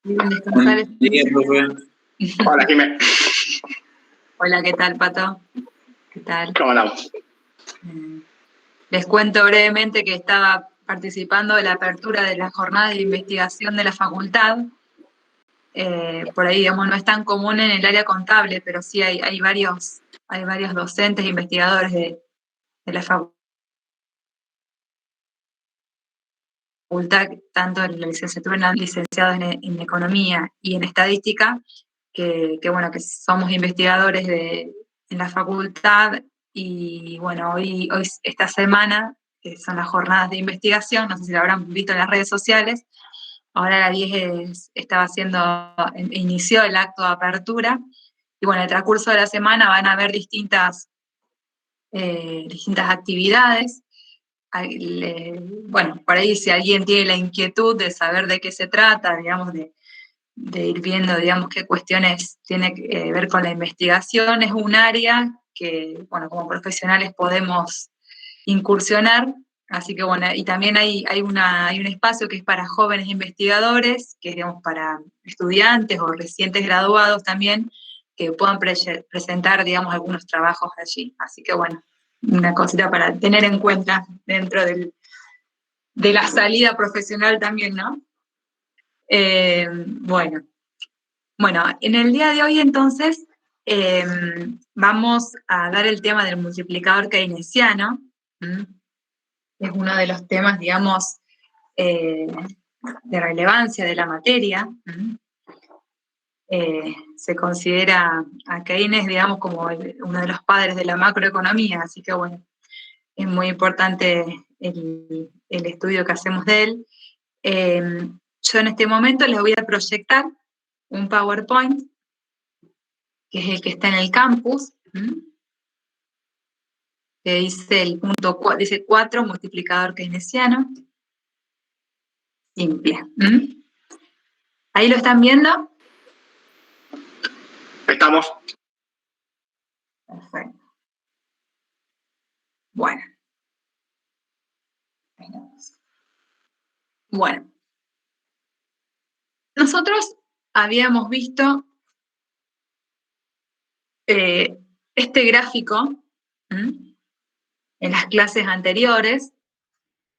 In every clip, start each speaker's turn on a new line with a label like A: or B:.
A: Viven descansar.
B: Buen día, profe.
C: Hola, Jimé.
A: Hola, ¿qué tal, Pato? ¿Qué tal?
C: ¿Cómo andamos?
A: Les cuento brevemente que estaba participando de la apertura de la jornada de investigación de la facultad. Por ahí, digamos, no es tan común en el área contable, pero sí hay varios docentes e investigadores de la facultad, tanto en la licenciatura, licenciados en economía y en estadística, que somos investigadores en la facultad. Y bueno, hoy esta semana, que son las jornadas de investigación, no sé si lo habrán visto en las redes sociales, ahora a las 10 inició el acto de apertura, y bueno, en el transcurso de la semana van a haber distintas actividades. Bueno, por ahí si alguien tiene la inquietud de saber de qué se trata, digamos, de ir viendo, digamos, qué cuestiones tiene que ver con la investigación, es un área que, bueno, como profesionales podemos incursionar. Así que, bueno, y también hay un espacio que es para jóvenes investigadores, que es, digamos, para estudiantes o recientes graduados también, que puedan presentar, digamos, algunos trabajos allí. Así que, bueno, una cosita para tener en cuenta dentro de la salida profesional también, ¿no? Bueno, en el día de hoy entonces vamos a dar el tema del multiplicador keynesiano. Es uno de los temas, digamos, de relevancia de la materia. Se considera a Keynes, digamos, como uno de los padres de la macroeconomía, así que bueno, es muy importante el estudio que hacemos de él. Yo en este momento les voy a proyectar un PowerPoint, que es el que está en el campus, que dice el punto 4, dice 4, multiplicador keynesiano. Simple. ¿Ahí lo están viendo?
C: Estamos.
A: Perfecto. Bueno. Bueno. Nosotros habíamos visto este gráfico en las clases anteriores,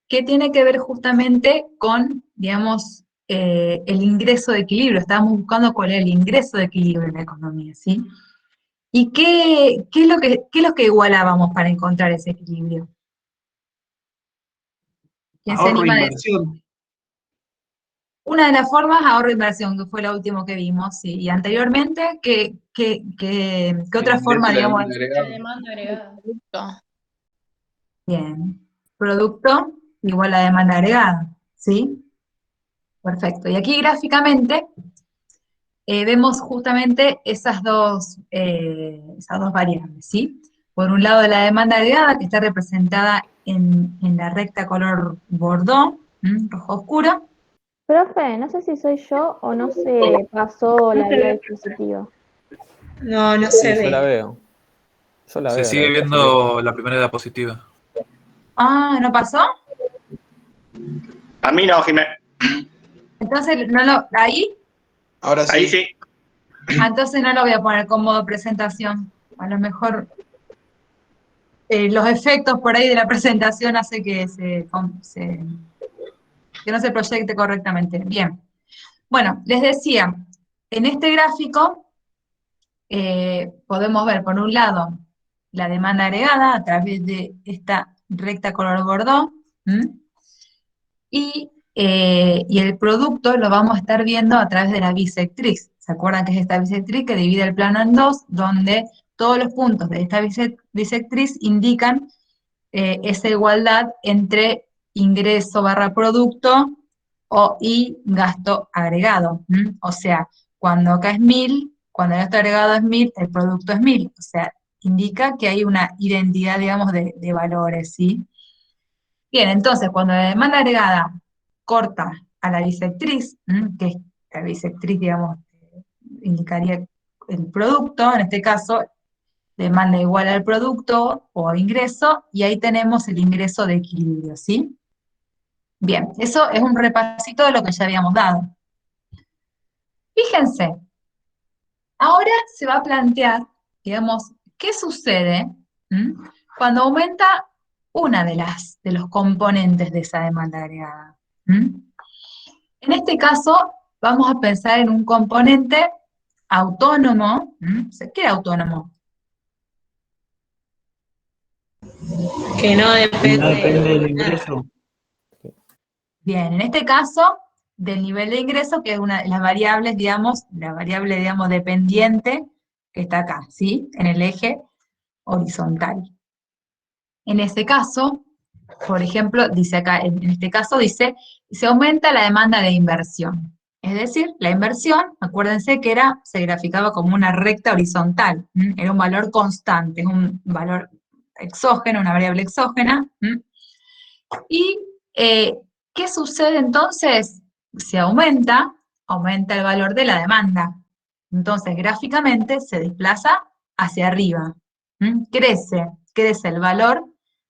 A: que tiene que ver justamente con, digamos, el ingreso de equilibrio. Estábamos buscando cuál es el ingreso de equilibrio en la economía, ¿sí? ¿Y qué es lo que igualábamos para encontrar ese equilibrio? ¿Quién se anima a decir? Una de las formas, ahorro e inversión, que fue lo último que vimos, sí. Y anteriormente, ¿qué otra forma, digamos?
D: La demanda agregada.
A: Bien. Producto igual a demanda agregada, ¿sí? Perfecto. Y aquí gráficamente vemos justamente esas dos variables, ¿sí? Por un lado la demanda agregada, que está representada en la recta color bordó, rojo oscuro.
E: Profe, no sé si soy yo o no se pasó la diapositiva.
D: No se ve.
F: Yo la veo.
B: Se sigue viendo la primera diapositiva.
A: Ah, ¿no pasó?
C: A mí no, Jimé.
A: Entonces, ¿ahí?
G: Ahora sí.
C: Ahí sí.
A: Entonces no lo voy a poner como modo presentación. A lo mejor los efectos por ahí de la presentación hace que que no se proyecte correctamente. Bien. Bueno, les decía, en este gráfico podemos ver, por un lado, la demanda agregada a través de esta recta color bordó, y el producto lo vamos a estar viendo a través de la bisectriz. ¿Se acuerdan que es esta bisectriz que divide el plano en dos, donde todos los puntos de esta bisectriz indican esa igualdad entre ingreso barra producto y gasto agregado? O sea, cuando acá es 1000, cuando el gasto agregado es 1000, el producto es 1000. O sea, indica que hay una identidad, digamos, de valores, ¿sí? Bien, entonces, cuando la demanda agregada corta a la bisectriz, que es la bisectriz, digamos, indicaría el producto, en este caso, demanda igual al producto o ingreso, y ahí tenemos el ingreso de equilibrio, ¿sí? Bien, eso es un repasito de lo que ya habíamos dado. Fíjense, ahora se va a plantear, digamos, ¿qué sucede cuando aumenta una de los componentes de esa demanda agregada? En este caso, vamos a pensar en un componente autónomo. ¿Qué es autónomo?
D: Que no
C: No
D: depende
C: depende del
D: de nada.
C: ingreso.
A: Bien, en este caso, del nivel de ingreso, que es una de las variables, digamos, la variable, digamos, dependiente, que está acá, ¿sí? En el eje horizontal. En este caso, por ejemplo, dice acá, en este caso dice, se aumenta la demanda de inversión. Es decir, la inversión, acuérdense que se graficaba como una recta horizontal, era un valor constante, es un valor exógeno, una variable exógena. Y, ¿qué sucede entonces? Se aumenta el valor de la demanda. Entonces, gráficamente se desplaza hacia arriba. Crece el valor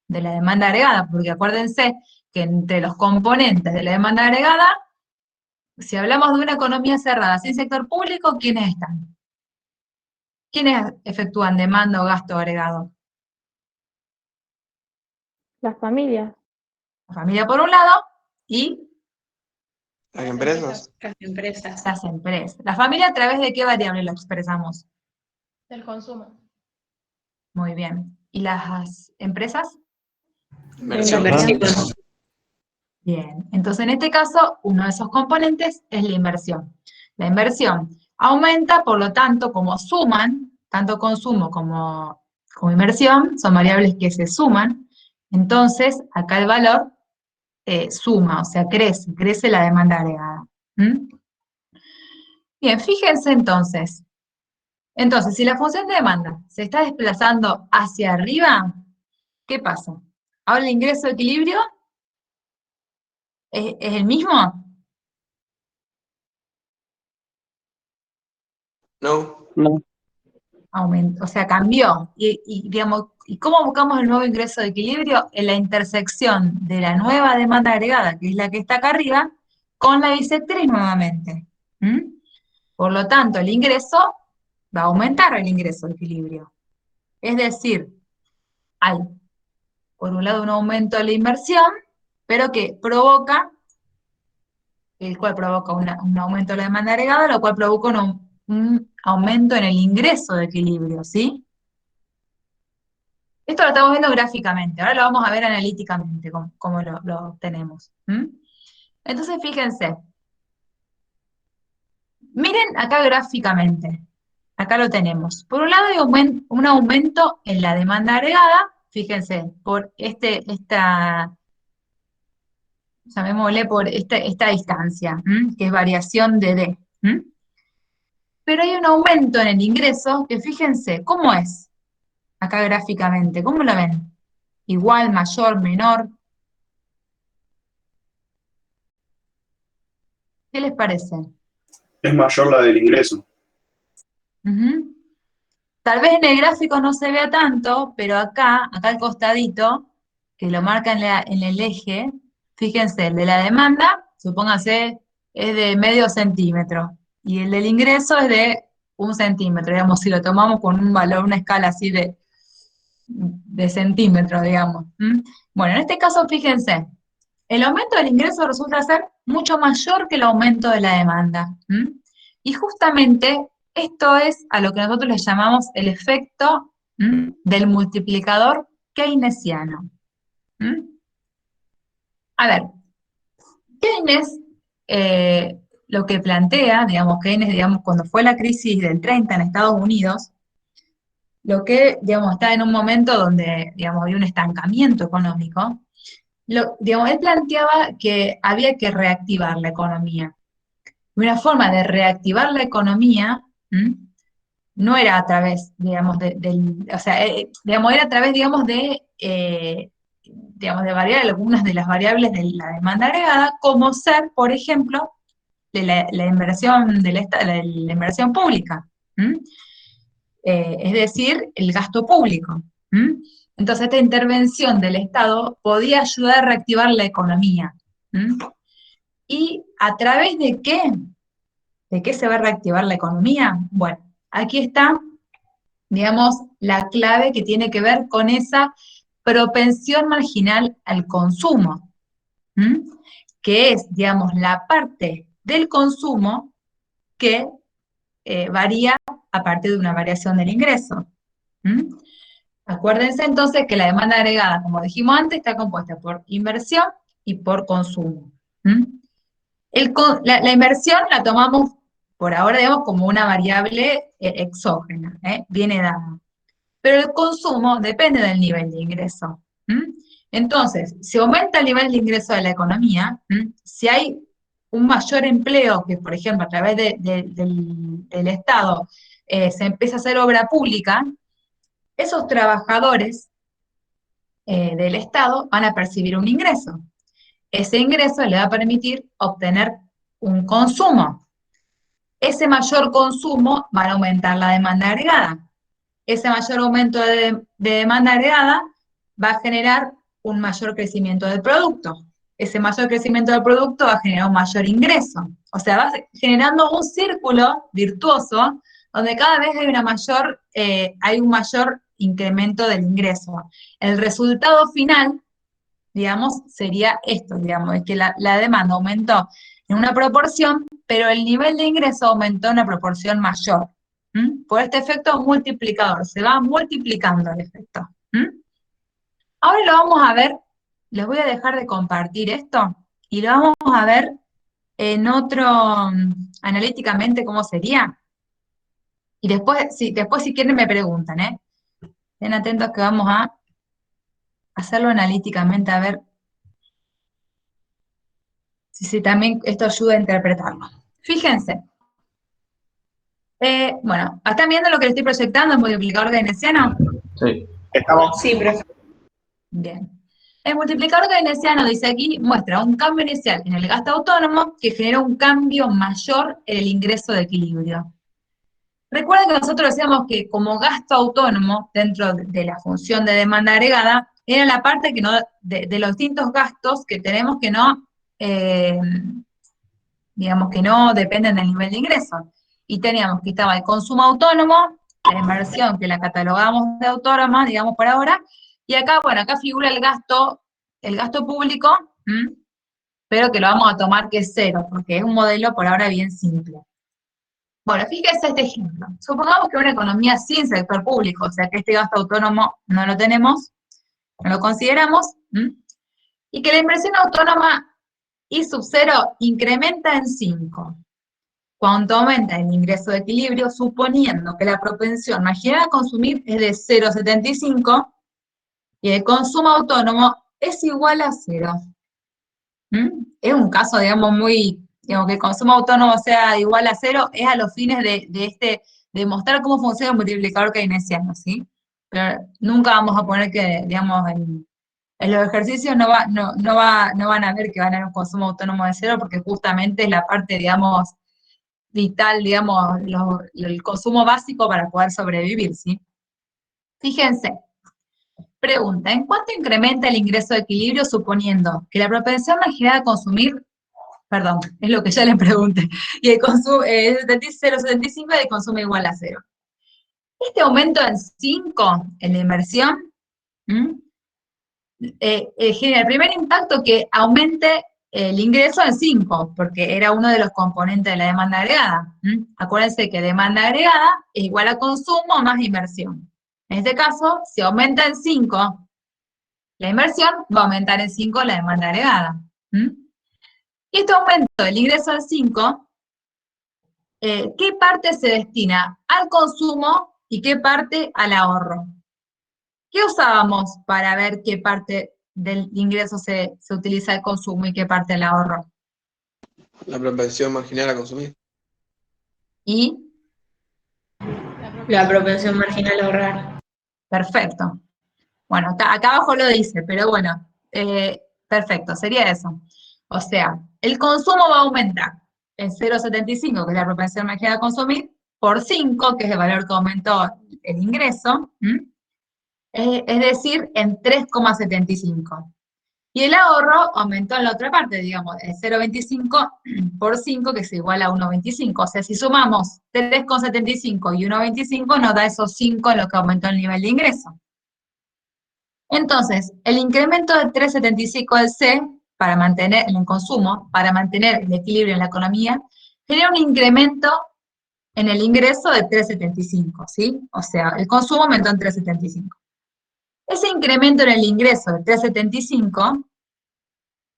A: de la demanda agregada, porque acuérdense que entre los componentes de la demanda agregada, si hablamos de una economía cerrada sin sector público, ¿quiénes están? ¿Quiénes efectúan demanda o gasto agregado?
E: Las familias.
A: La familia por un lado y
F: Las empresas.
D: Las empresas.
A: las empresas. La familia, ¿a través de qué variable lo expresamos?
D: Del consumo.
A: Muy bien. ¿Y las empresas?
F: Inversión.
D: Inversión.
A: Bien. Entonces, en este caso, uno de esos componentes es la inversión. La inversión aumenta, por lo tanto, como suman, tanto consumo como inversión, son variables que se suman. Entonces, acá el valor suma, o sea, crece la demanda agregada. Bien, fíjense entonces. Entonces, si la función de demanda se está desplazando hacia arriba, ¿qué pasa? Ahora el ingreso de equilibrio es el mismo.
F: No.
C: No.
A: Aumentó, o sea, cambió. Digamos, ¿y cómo buscamos el nuevo ingreso de equilibrio? En la intersección de la nueva demanda agregada, que es la que está acá arriba, con la bisectriz nuevamente. Por lo tanto, el ingreso va a aumentar el ingreso de equilibrio. Es decir, hay, por un lado, un aumento de la inversión, pero que provoca, el cual provoca un aumento de la demanda agregada, lo cual provoca un aumento en el ingreso de equilibrio, ¿sí? Esto lo estamos viendo gráficamente, ahora lo vamos a ver analíticamente, cómo lo obtenemos. Entonces, fíjense, miren acá gráficamente, acá lo tenemos. Por un lado hay un aumento en la demanda agregada, fíjense, por llamémosle por esta distancia, que es variación de D. Pero hay un aumento en el ingreso, que fíjense, ¿cómo es? Acá gráficamente, ¿cómo la ven? Igual, mayor, menor. ¿Qué les parece?
G: Es mayor la del ingreso.
A: Ujú. Tal vez en el gráfico no se vea tanto, pero acá al costadito, que lo marca en el eje, fíjense, el de la demanda, supóngase, es de medio centímetro, y el del ingreso es de 1 centímetro, digamos, si lo tomamos con un valor, una escala así de centímetros, digamos. Bueno, en este caso, fíjense, el aumento del ingreso resulta ser mucho mayor que el aumento de la demanda. Y justamente esto es a lo que nosotros le llamamos el efecto del multiplicador keynesiano. A ver, Keynes lo que plantea, digamos, Keynes, digamos, cuando fue la crisis del 30 en Estados Unidos, lo que, digamos, está en un momento donde, digamos, había un estancamiento económico, digamos, él planteaba que había que reactivar la economía. Una forma de reactivar la economía no era a través, digamos, o sea, digamos, era a través, digamos, de variar algunas de las variables de la demanda agregada, como ser, por ejemplo, de la inversión la inversión pública. Es decir, el gasto público. Entonces, esta intervención del Estado podía ayudar a reactivar la economía. ¿Y a través de qué? ¿De qué se va a reactivar la economía? Bueno, aquí está, digamos, la clave que tiene que ver con esa propensión marginal al consumo, que es, digamos, la parte del consumo que varía a partir de una variación del ingreso. Acuérdense entonces que la demanda agregada, como dijimos antes, está compuesta por inversión y por consumo. La inversión la tomamos por ahora, digamos, como una variable exógena, viene dada. Pero el consumo depende del nivel de ingreso. Entonces, si aumenta el nivel de ingreso de la economía, si hay un mayor empleo, que por ejemplo a través del Estado se empieza a hacer obra pública, esos trabajadores del Estado van a percibir un ingreso. Ese ingreso le va a permitir obtener un consumo. Ese mayor consumo va a aumentar la demanda agregada. Ese mayor aumento de demanda agregada va a generar un mayor crecimiento del producto. Ese mayor crecimiento del producto va a generar un mayor ingreso. O sea, va generando un círculo virtuoso donde cada vez hay un mayor incremento del ingreso. El resultado final, digamos, sería esto, digamos, es que la demanda aumentó en una proporción, pero el nivel de ingreso aumentó en una proporción mayor. Por este efecto multiplicador, se va multiplicando el efecto. Ahora lo vamos a ver, les voy a dejar de compartir esto, y lo vamos a ver en otro, analíticamente, cómo sería. Y después si quieren me preguntan, Estén atentos que vamos a hacerlo analíticamente, a ver si también esto ayuda a interpretarlo. Fíjense. Bueno, ¿están viendo lo que les estoy proyectando en multiplicador keynesiano?
B: Sí.
G: Estamos.
D: Sí, profe.
A: Bien. El multiplicador keynesiano, dice aquí, muestra un cambio inicial en el gasto autónomo que genera un cambio mayor en el ingreso de equilibrio. Recuerden que nosotros decíamos que como gasto autónomo, dentro de la función de demanda agregada, era la parte que no, de los distintos gastos que tenemos que no, digamos que no dependen del nivel de ingreso. Y teníamos que estaba el consumo autónomo, la inversión que la catalogamos de autónoma, digamos por ahora, y acá, bueno, acá figura el gasto público, pero que lo vamos a tomar que es cero, porque es un modelo por ahora bien simple. Bueno, fíjense este ejemplo. Supongamos que una economía sin sector público, o sea que este gasto autónomo no lo tenemos, no lo consideramos, y que la inversión autónoma I sub 0 incrementa en 5. Cuanto aumenta el ingreso de equilibrio, suponiendo que la propensión marginal a consumir es de 0,75 y el consumo autónomo es igual a 0. Es un caso, digamos, digamos, que el consumo autónomo sea igual a 0, es a los fines de mostrar cómo funciona el multiplicador keynesiano, ¿sí? Pero nunca vamos a poner que, digamos, en los ejercicios no van a ver que van a haber un consumo autónomo de 0, porque justamente es la parte, digamos, vital, digamos, el consumo básico para poder sobrevivir, ¿sí? Fíjense, pregunta, ¿en cuánto incrementa el ingreso de equilibrio suponiendo que la propensión marginal a consumir, perdón, es lo que ya le pregunté, y el consumo es 0,75 y el consumo igual a 0? Este aumento en 5 en la inversión genera el primer impacto que aumente el ingreso en 5, porque era uno de los componentes de la demanda agregada. Acuérdense que demanda agregada es igual a consumo más inversión. En este caso, si aumenta en 5 la inversión, va a aumentar en 5 la demanda agregada. Y este aumento del ingreso en 5, ¿qué parte se destina al consumo y qué parte al ahorro? ¿Qué usábamos para ver qué parte del ingreso se utiliza el consumo y qué parte el ahorro?
F: La propensión marginal a consumir.
A: ¿Y?
D: La propensión marginal a ahorrar.
A: Perfecto. Bueno, acá abajo lo dice, pero bueno, perfecto, sería eso. O sea, el consumo va a aumentar en 0,75, que es la propensión marginal a consumir, por 5, que es el valor que aumentó el ingreso, es decir, en 3,75. Y el ahorro aumentó en la otra parte, digamos, de 0,25 por 5, que es igual a 1,25. O sea, si sumamos 3,75 y 1,25, nos da esos 5 en lo que aumentó el nivel de ingreso. Entonces, el incremento de 3,75 del C, para mantener en el consumo, para mantener el equilibrio en la economía, genera un incremento en el ingreso de 3,75, ¿sí? O sea, el consumo aumentó en 3,75. Ese incremento en el ingreso de 3,75,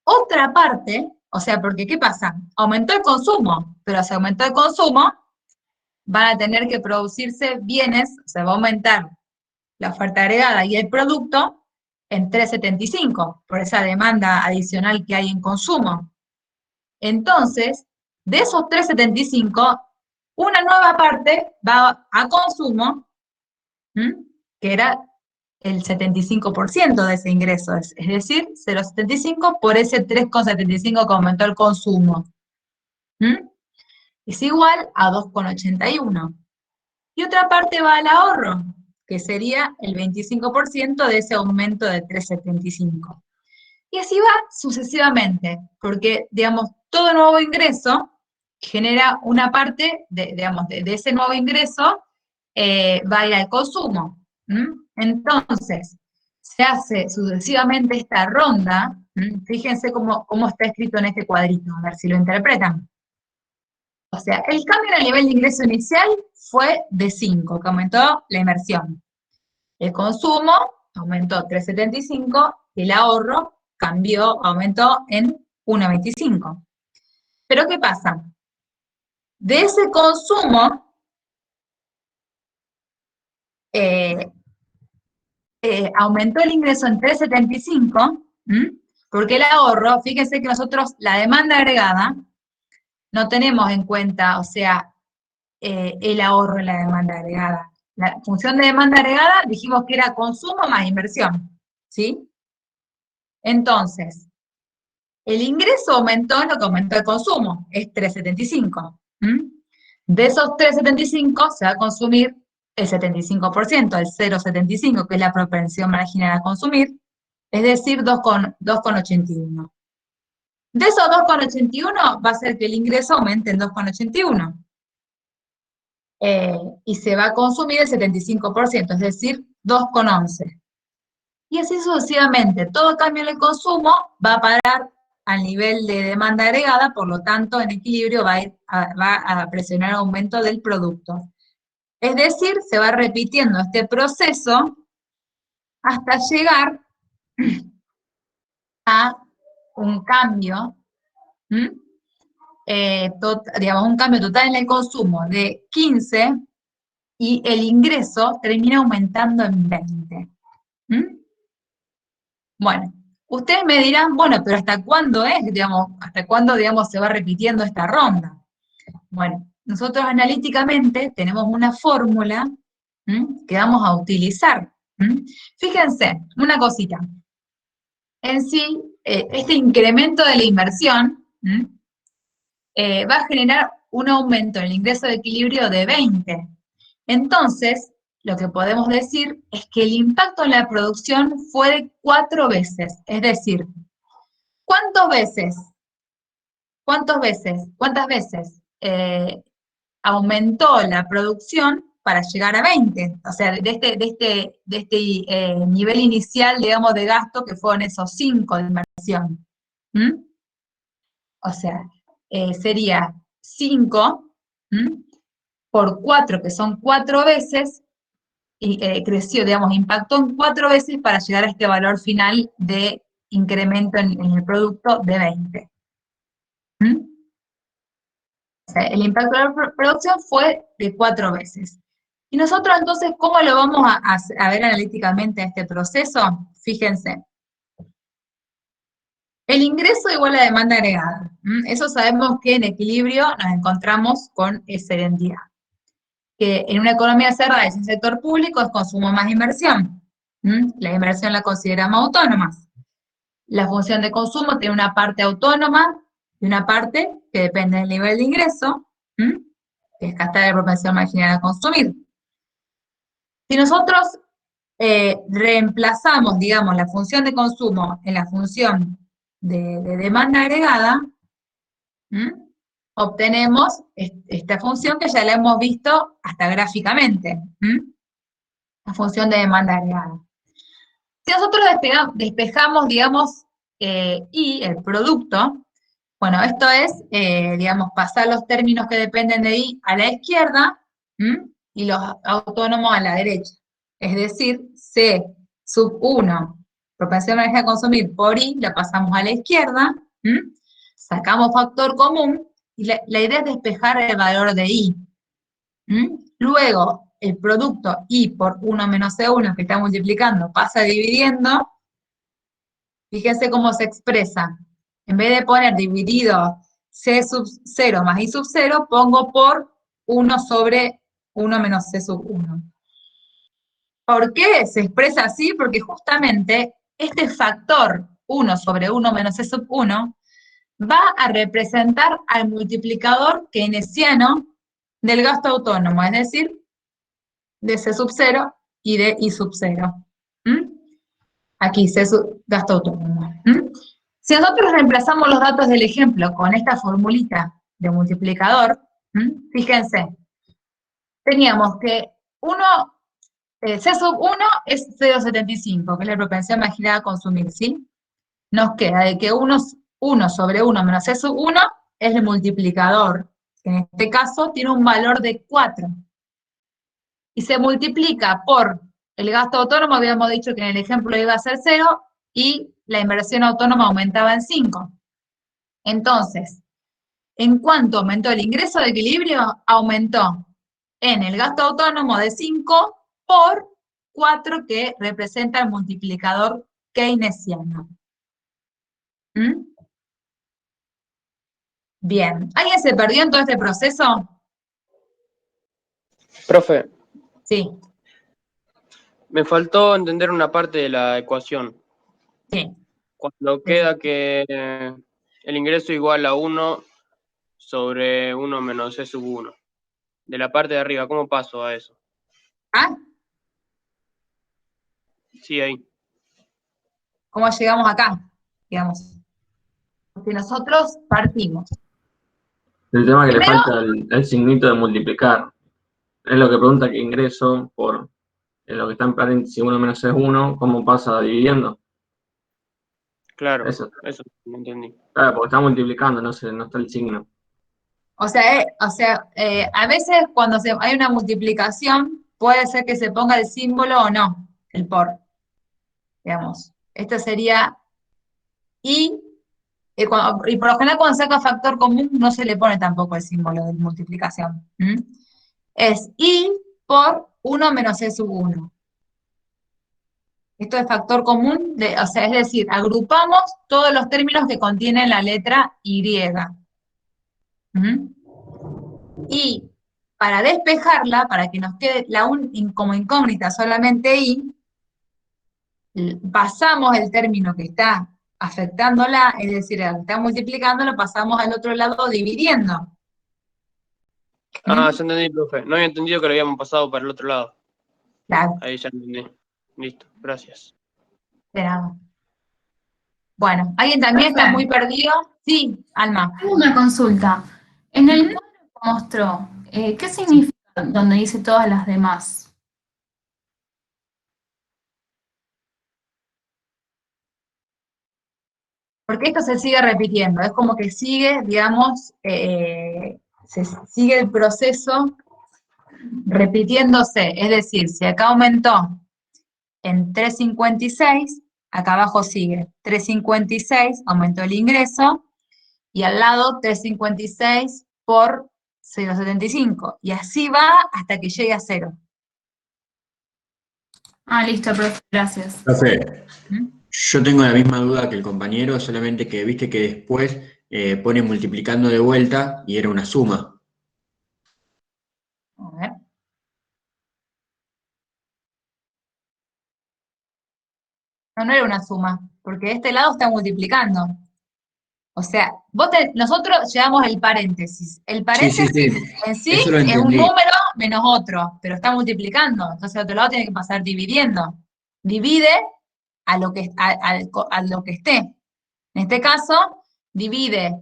A: otra parte, o sea, porque ¿qué pasa? Aumentó el consumo, pero si aumentó el consumo, van a tener que producirse bienes, o sea, va a aumentar la oferta agregada y el producto en 3,75, por esa demanda adicional que hay en consumo. Entonces, de esos 3,75, una nueva parte va a consumo, que era el 75% de ese ingreso, es decir, 0,75 por ese 3,75 que aumentó el consumo. Es igual a 2,81. Y otra parte va al ahorro, que sería el 25% de ese aumento de 3,75. Y así va sucesivamente, porque, digamos, todo nuevo ingreso genera una parte, digamos, de ese nuevo ingreso, va a ir al consumo. Entonces, se hace sucesivamente esta ronda. Fíjense cómo está escrito en este cuadrito, a ver si lo interpretan. O sea, el cambio en el nivel de ingreso inicial fue de 5, que aumentó la inversión. El consumo aumentó 3,75, el ahorro aumentó en 1,25. Pero ¿qué pasa? De ese consumo, aumentó el ingreso en 3,75, porque el ahorro, fíjense que nosotros la demanda agregada no tenemos en cuenta, o sea, el ahorro en la demanda agregada. La función de demanda agregada dijimos que era consumo más inversión, ¿sí? Entonces, el ingreso aumentó en lo que aumentó el consumo, es 3,75. De esos 3,75 se va a consumir el 75%, el 0,75, que es la propensión marginal a consumir, es decir, 2,81. De esos 2,81 va a ser que el ingreso aumente en 2,81. Y se va a consumir el 75%, es decir, 2,11. Y así sucesivamente, todo cambio en el consumo va a parar al nivel de demanda agregada, por lo tanto, en equilibrio va a presionar el aumento del producto. Es decir, se va repitiendo este proceso hasta llegar a un cambio, digamos, un cambio total en el consumo de 15 y el ingreso termina aumentando en 20. Bueno, ustedes me dirán, bueno, pero ¿hasta cuándo hasta cuándo, se va repitiendo esta ronda? Bueno, nosotros analíticamente tenemos una fórmula que vamos a utilizar. Fíjense, una cosita. En sí, este incremento de la inversión va a generar un aumento en el ingreso de equilibrio de 20. Entonces, lo que podemos decir es que el impacto en la producción fue de 4 veces. Es decir, ¿cuántas veces aumentó la producción para llegar a 20? O sea, de este nivel inicial, digamos, de gasto, que fueron esos 5 de inversión. O sea, sería 5 por 4, que son 4 veces, y creció, digamos, impactó en 4 veces para llegar a este valor final de incremento en el producto de 20. O sea, el impacto de la producción fue de 4 veces. Y nosotros entonces, ¿cómo lo vamos a ver analíticamente a este proceso? Fíjense. El ingreso igual a la demanda agregada. Eso sabemos que en equilibrio nos encontramos con esa identidad. Que en una economía cerrada y sin sector público es consumo más inversión. La inversión la consideramos autónoma. La función de consumo tiene una parte autónoma y una parte que depende del nivel de ingreso, que es gastar la propensión marginal a consumir. Si nosotros reemplazamos, digamos, la función de consumo en la función de demanda agregada, obtenemos esta función que ya la hemos visto hasta gráficamente, la función de demanda agregada. Si nosotros despejamos, digamos, y el producto, bueno, esto es, digamos, pasar los términos que dependen de I a la izquierda, y los autónomos a la derecha. Es decir, C sub 1, propensión de energía a consumir por I, la pasamos a la izquierda, sacamos factor común, y la idea es despejar el valor de I. Luego, el producto I por 1 menos C1 que está multiplicando pasa dividiendo. Fíjense cómo se expresa. En vez de poner dividido C sub 0 más I sub 0, pongo por 1 sobre 1 menos C sub 1. ¿Por qué se expresa así? Porque justamente este factor 1 sobre 1 menos C sub 1 va a representar al multiplicador keynesiano del gasto autónomo, es decir, de C sub 0 y de I sub 0. Aquí, C sub gasto autónomo. Si nosotros reemplazamos los datos del ejemplo con esta formulita de multiplicador, fíjense, teníamos que C sub 1 es 0,75, que es la propensión marginal a consumir, ¿sí? Nos queda de que 1 sobre 1 menos C sub 1 es el multiplicador, que en este caso tiene un valor de 4. Y se multiplica por el gasto autónomo, habíamos dicho que en el ejemplo iba a ser 0, y la inversión autónoma aumentaba en 5. Entonces, ¿en cuánto aumentó el ingreso de equilibrio? Aumentó en el gasto autónomo de 5 por 4, que representa el multiplicador keynesiano. Bien, ¿alguien se perdió en todo este proceso?
C: Profe,
A: Sí,
C: me faltó entender una parte de la ecuación.
A: sí.
C: Cuando queda que el ingreso igual a 1 sobre 1 menos C sub 1. De la parte de arriba, ¿cómo paso a eso?
A: ¿Ah?
C: Sí, ahí.
A: ¿Cómo llegamos acá? Digamos. Porque nosotros partimos.
H: El tema que le
A: Primero,
H: falta el signito de multiplicar. Es lo que pregunta que ingreso por lo que está en paréntesis 1 menos es 1, ¿cómo pasa dividiendo?
C: Claro,
H: Eso.
C: eso no entendí.
H: Claro, porque está multiplicando, no está el signo.
A: o sea, a veces cuando hay una multiplicación, puede ser que se ponga el símbolo o no, el por. Digamos. Esto sería y por lo general cuando saca factor común no se le pone tampoco el símbolo de multiplicación. Es I por 1 menos C sub 1. Esto es factor común, o sea, es decir, agrupamos todos los términos que contienen la letra Y. Y para despejarla, para que nos quede como incógnita solamente I, pasamos el término que está afectándola, es decir, al que está multiplicando, lo pasamos al otro lado dividiendo.
C: Ah, ya entendí, profe. No había entendido que lo habíamos pasado para el otro lado.
A: Claro.
C: Ahí ya entendí. Listo, gracias.
A: Esperamos. Bueno, ¿alguien también está muy perdido? Sí, Alma.
I: Tengo una consulta. En el cuadro que mostró, ¿qué significa donde dice todas las demás?
A: Porque esto se sigue repitiendo, es como que sigue, digamos, se sigue el proceso repitiéndose, es decir, si acá aumentó en 3,56, acá abajo sigue 3,56, aumentó el ingreso, y al lado 3,56 por 0,75, y así va hasta que llegue a 0.
I: Ah, listo, profe, gracias.
J: Profe, yo tengo la misma duda que el compañero, solamente que viste que después pone multiplicando de vuelta y era una suma.
A: A ver. No era una suma, porque de este lado está multiplicando. O sea, nosotros llevamos el paréntesis. El paréntesis en sí es un número menos otro, pero está multiplicando. Entonces, al otro lado tiene que pasar dividiendo. divide a lo que esté. En este caso, divide,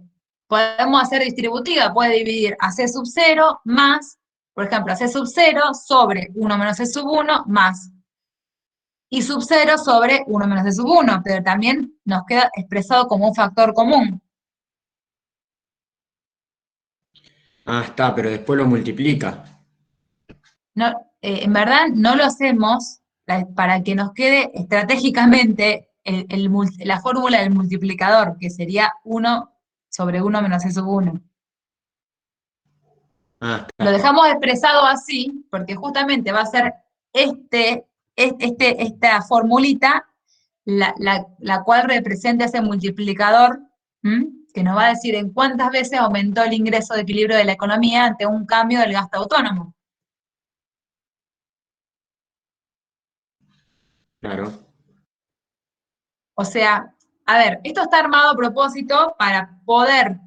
A: podemos hacer distributiva, puede dividir a C sub 0 más, por ejemplo, a C sub 0 sobre 1 menos C sub 1 más I sub 0 sobre 1 menos C sub 1, pero también nos queda expresado como un factor común.
J: Ah, está, pero después lo multiplica.
A: No, en verdad no lo hacemos para que nos quede estratégicamente la fórmula del multiplicador, que sería 1 sobre 1 menos C sub 1.
J: Ah,
A: Lo
J: está.
A: dejamos expresado así, porque justamente va a ser esta formulita la cual representa ese multiplicador, que nos va a decir en cuántas veces aumentó el ingreso de equilibrio de la economía ante un cambio del gasto autónomo.
J: Claro.
A: O sea, a ver, esto está armado a propósito para poder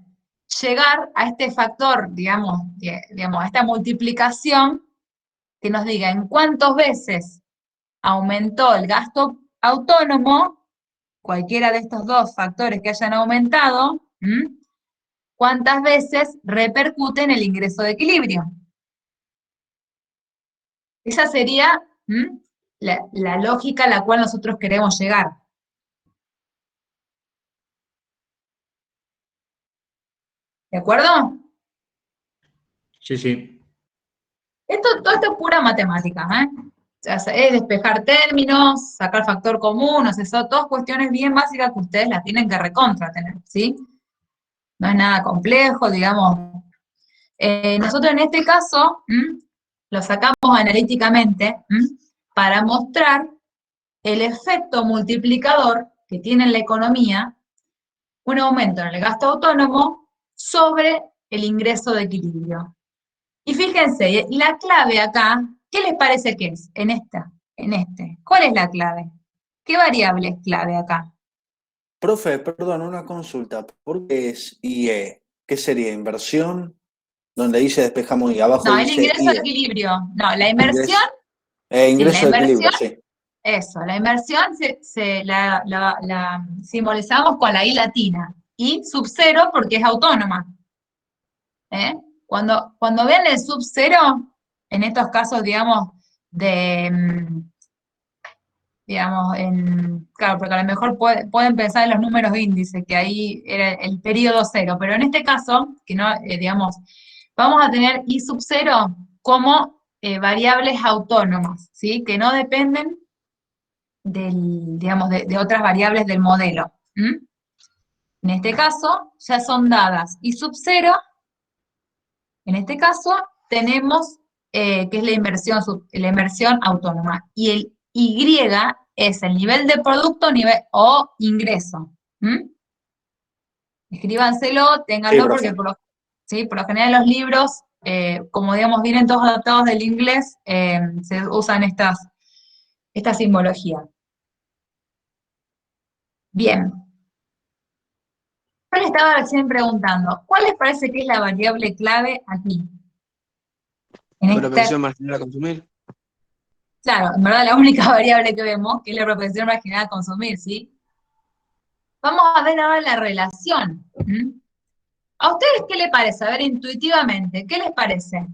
A: llegar a este factor, digamos, a esta multiplicación que nos diga en cuántas veces aumentó el gasto autónomo, cualquiera de estos dos factores que hayan aumentado, cuántas veces repercute en el ingreso de equilibrio. Esa sería la lógica a la cual nosotros queremos llegar. ¿De acuerdo?
J: Sí, sí.
A: Todo esto es pura matemática, ¿eh? O sea, es despejar términos, sacar factor común, o sea, son todas cuestiones bien básicas que ustedes las tienen que recontra tener, ¿sí? No es nada complejo, digamos. Nosotros en este caso lo sacamos analíticamente para mostrar el efecto multiplicador que tiene en la economía un aumento en el gasto autónomo sobre el ingreso de equilibrio. Y fíjense, la clave acá, ¿qué les parece que es en este? ¿Cuál es la clave? ¿Qué variable es clave acá?
K: Profe, perdón, una consulta. ¿Por qué es IE? ¿Qué sería? ¿Inversión? Donde dice despejamos y abajo
A: No, el
K: dice
A: ingreso de
K: IE.
A: equilibrio. No, la inversión.
K: Ingreso
A: la
K: de equilibrio,
A: inversión,
K: sí.
A: eso, la inversión la simbolizamos con la I latina. Y sub 0 porque es autónoma. Cuando vean el sub 0, en estos casos, digamos, claro, porque a lo mejor pueden pensar en los números índice, que ahí era el periodo 0, pero en este caso, que no, digamos, vamos a tener I sub 0 como variables autónomas, ¿sí? Que no dependen de otras variables del modelo. En este caso, ya son dadas I sub 0, en este caso, tenemos que es la inversión autónoma, y el Y es el nivel de producto o ingreso. Escríbanselo, ténganlo,
K: Sí,
A: porque
K: profe.
A: por lo general en los libros, como digamos vienen todos adaptados del inglés, se usan esta simbología. Bien. Yo le estaba recién preguntando, ¿cuál les parece que es la variable clave aquí?
F: La propensión marginal a consumir.
A: Claro, en verdad la única variable que vemos, que es la propensión marginal a consumir, ¿sí? Vamos a ver ahora la relación. ¿A ustedes qué les parece? A ver, intuitivamente, ¿qué les parece?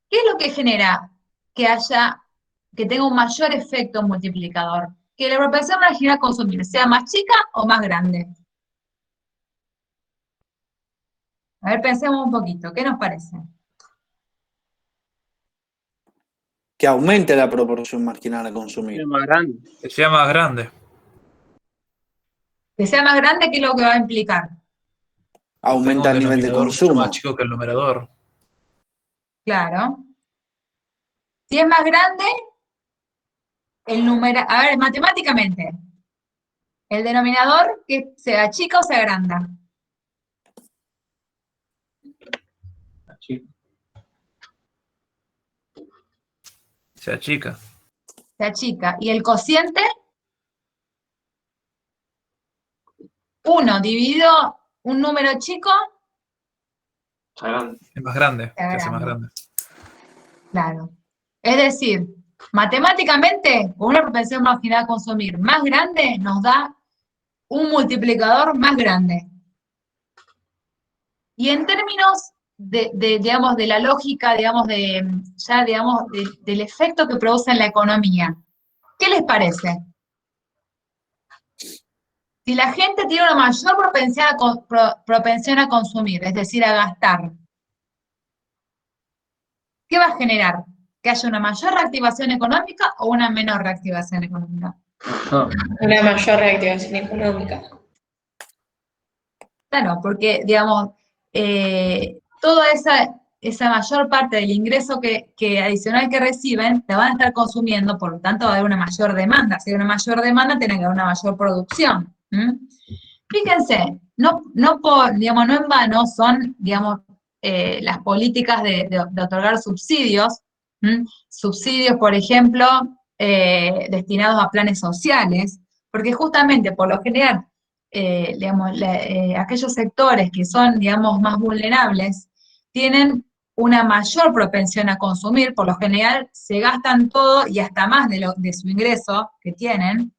A: ¿Qué es lo que genera que tenga un mayor efecto multiplicador? Que la propensión marginal a consumir sea más chica o más grande. A ver, pensemos un poquito, ¿qué nos parece?
K: Que aumente la proporción marginal a consumir.
C: Más grande.
B: Que sea más grande.
A: Que sea más grande, ¿qué es lo que va a implicar?
K: Aumenta el nivel de
B: Mucho
K: consumo.
B: más chico que el numerador.
A: Claro. Si es más grande, el número, a ver, matemáticamente, el denominador que sea chica o se agranda.
B: Se achica.
A: Se achica. ¿Y el cociente? 1 dividido un número chico.
B: Es más grande. Se hace más grande.
A: Claro. Es decir, Matemáticamente, con una propensión marginal a consumir más grande, nos da un multiplicador más grande. Y en términos digamos, de la lógica, digamos, del efecto que produce en la economía, ¿qué les parece? Si la gente tiene una mayor propensión a consumir, es decir, a gastar, ¿qué va a generar? ¿Que haya una mayor reactivación económica o una menor reactivación económica?
D: Una mayor reactivación económica.
A: Claro, porque, digamos, toda esa mayor parte del ingreso que adicional que reciben, la van a estar consumiendo, por lo tanto va a haber una mayor demanda. Si hay una mayor demanda, tiene que haber una mayor producción. Fíjense, no en vano son, digamos, las políticas de otorgar subsidios, subsidios, por ejemplo, destinados a planes sociales, porque justamente, por lo general, digamos, aquellos sectores que son, digamos, más vulnerables, tienen una mayor propensión a consumir, por lo general se gastan todo y hasta más de su ingreso que tienen.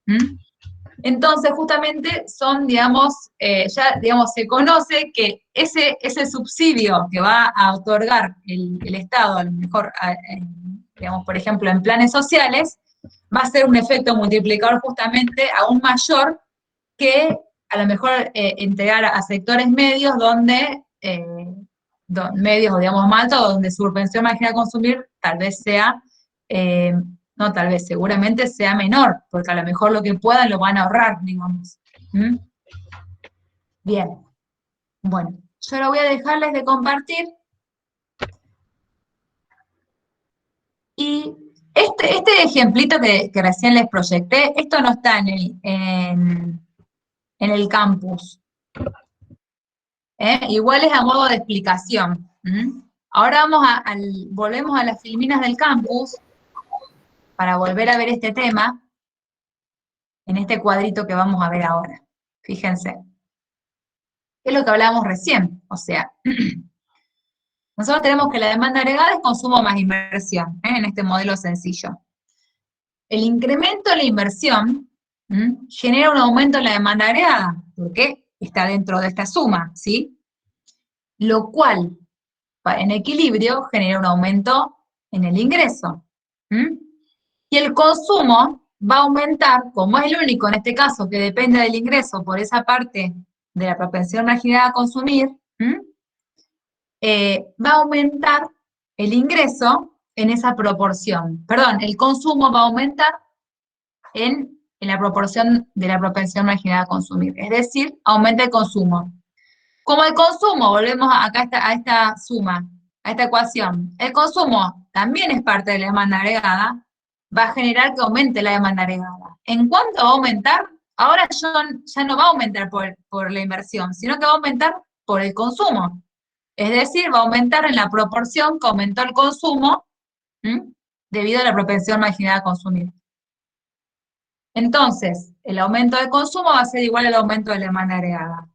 A: Entonces, justamente son, digamos, ya, digamos, se conoce que ese subsidio que va a otorgar el Estado, a lo mejor, digamos, por ejemplo, en planes sociales, va a ser un efecto multiplicador justamente aún mayor que a lo mejor entregar a sectores medios medios, digamos, más altos, donde su propensión marginal a consumir tal vez sea, no tal vez, seguramente sea menor, porque a lo mejor lo que puedan lo van a ahorrar, digamos. Bien. Bueno, yo ahora voy a dejarles de compartir. Y este ejemplito que recién les proyecté, esto no está en el campus. Igual es a modo de explicación. Ahora volvemos a las filminas del campus para volver a ver este tema en este cuadrito que vamos a ver ahora. Fíjense. Es lo que hablábamos recién. O sea, nosotros tenemos que la demanda agregada es consumo más inversión, en este modelo sencillo. El incremento de la inversión genera un aumento en la demanda agregada, porque está dentro de esta suma, ¿sí? Lo cual, en equilibrio, genera un aumento en el ingreso. Y el consumo va a aumentar, como es el único en este caso que depende del ingreso por esa parte de la propensión marginal a consumir, va a aumentar el ingreso en esa proporción. Perdón, el consumo va a aumentar en la proporción de la propensión marginal a consumir. Es decir, aumenta el consumo. Como el consumo, volvemos acá a esta suma, a esta ecuación, el consumo también es parte de la demanda agregada, va a generar que aumente la demanda agregada. ¿En cuánto va a aumentar? Ahora ya no va a aumentar por la inversión, sino que va a aumentar por el consumo. Es decir, va a aumentar en la proporción que aumentó el consumo debido a la propensión marginal a consumir. Entonces, el aumento del consumo va a ser igual al aumento de la demanda agregada.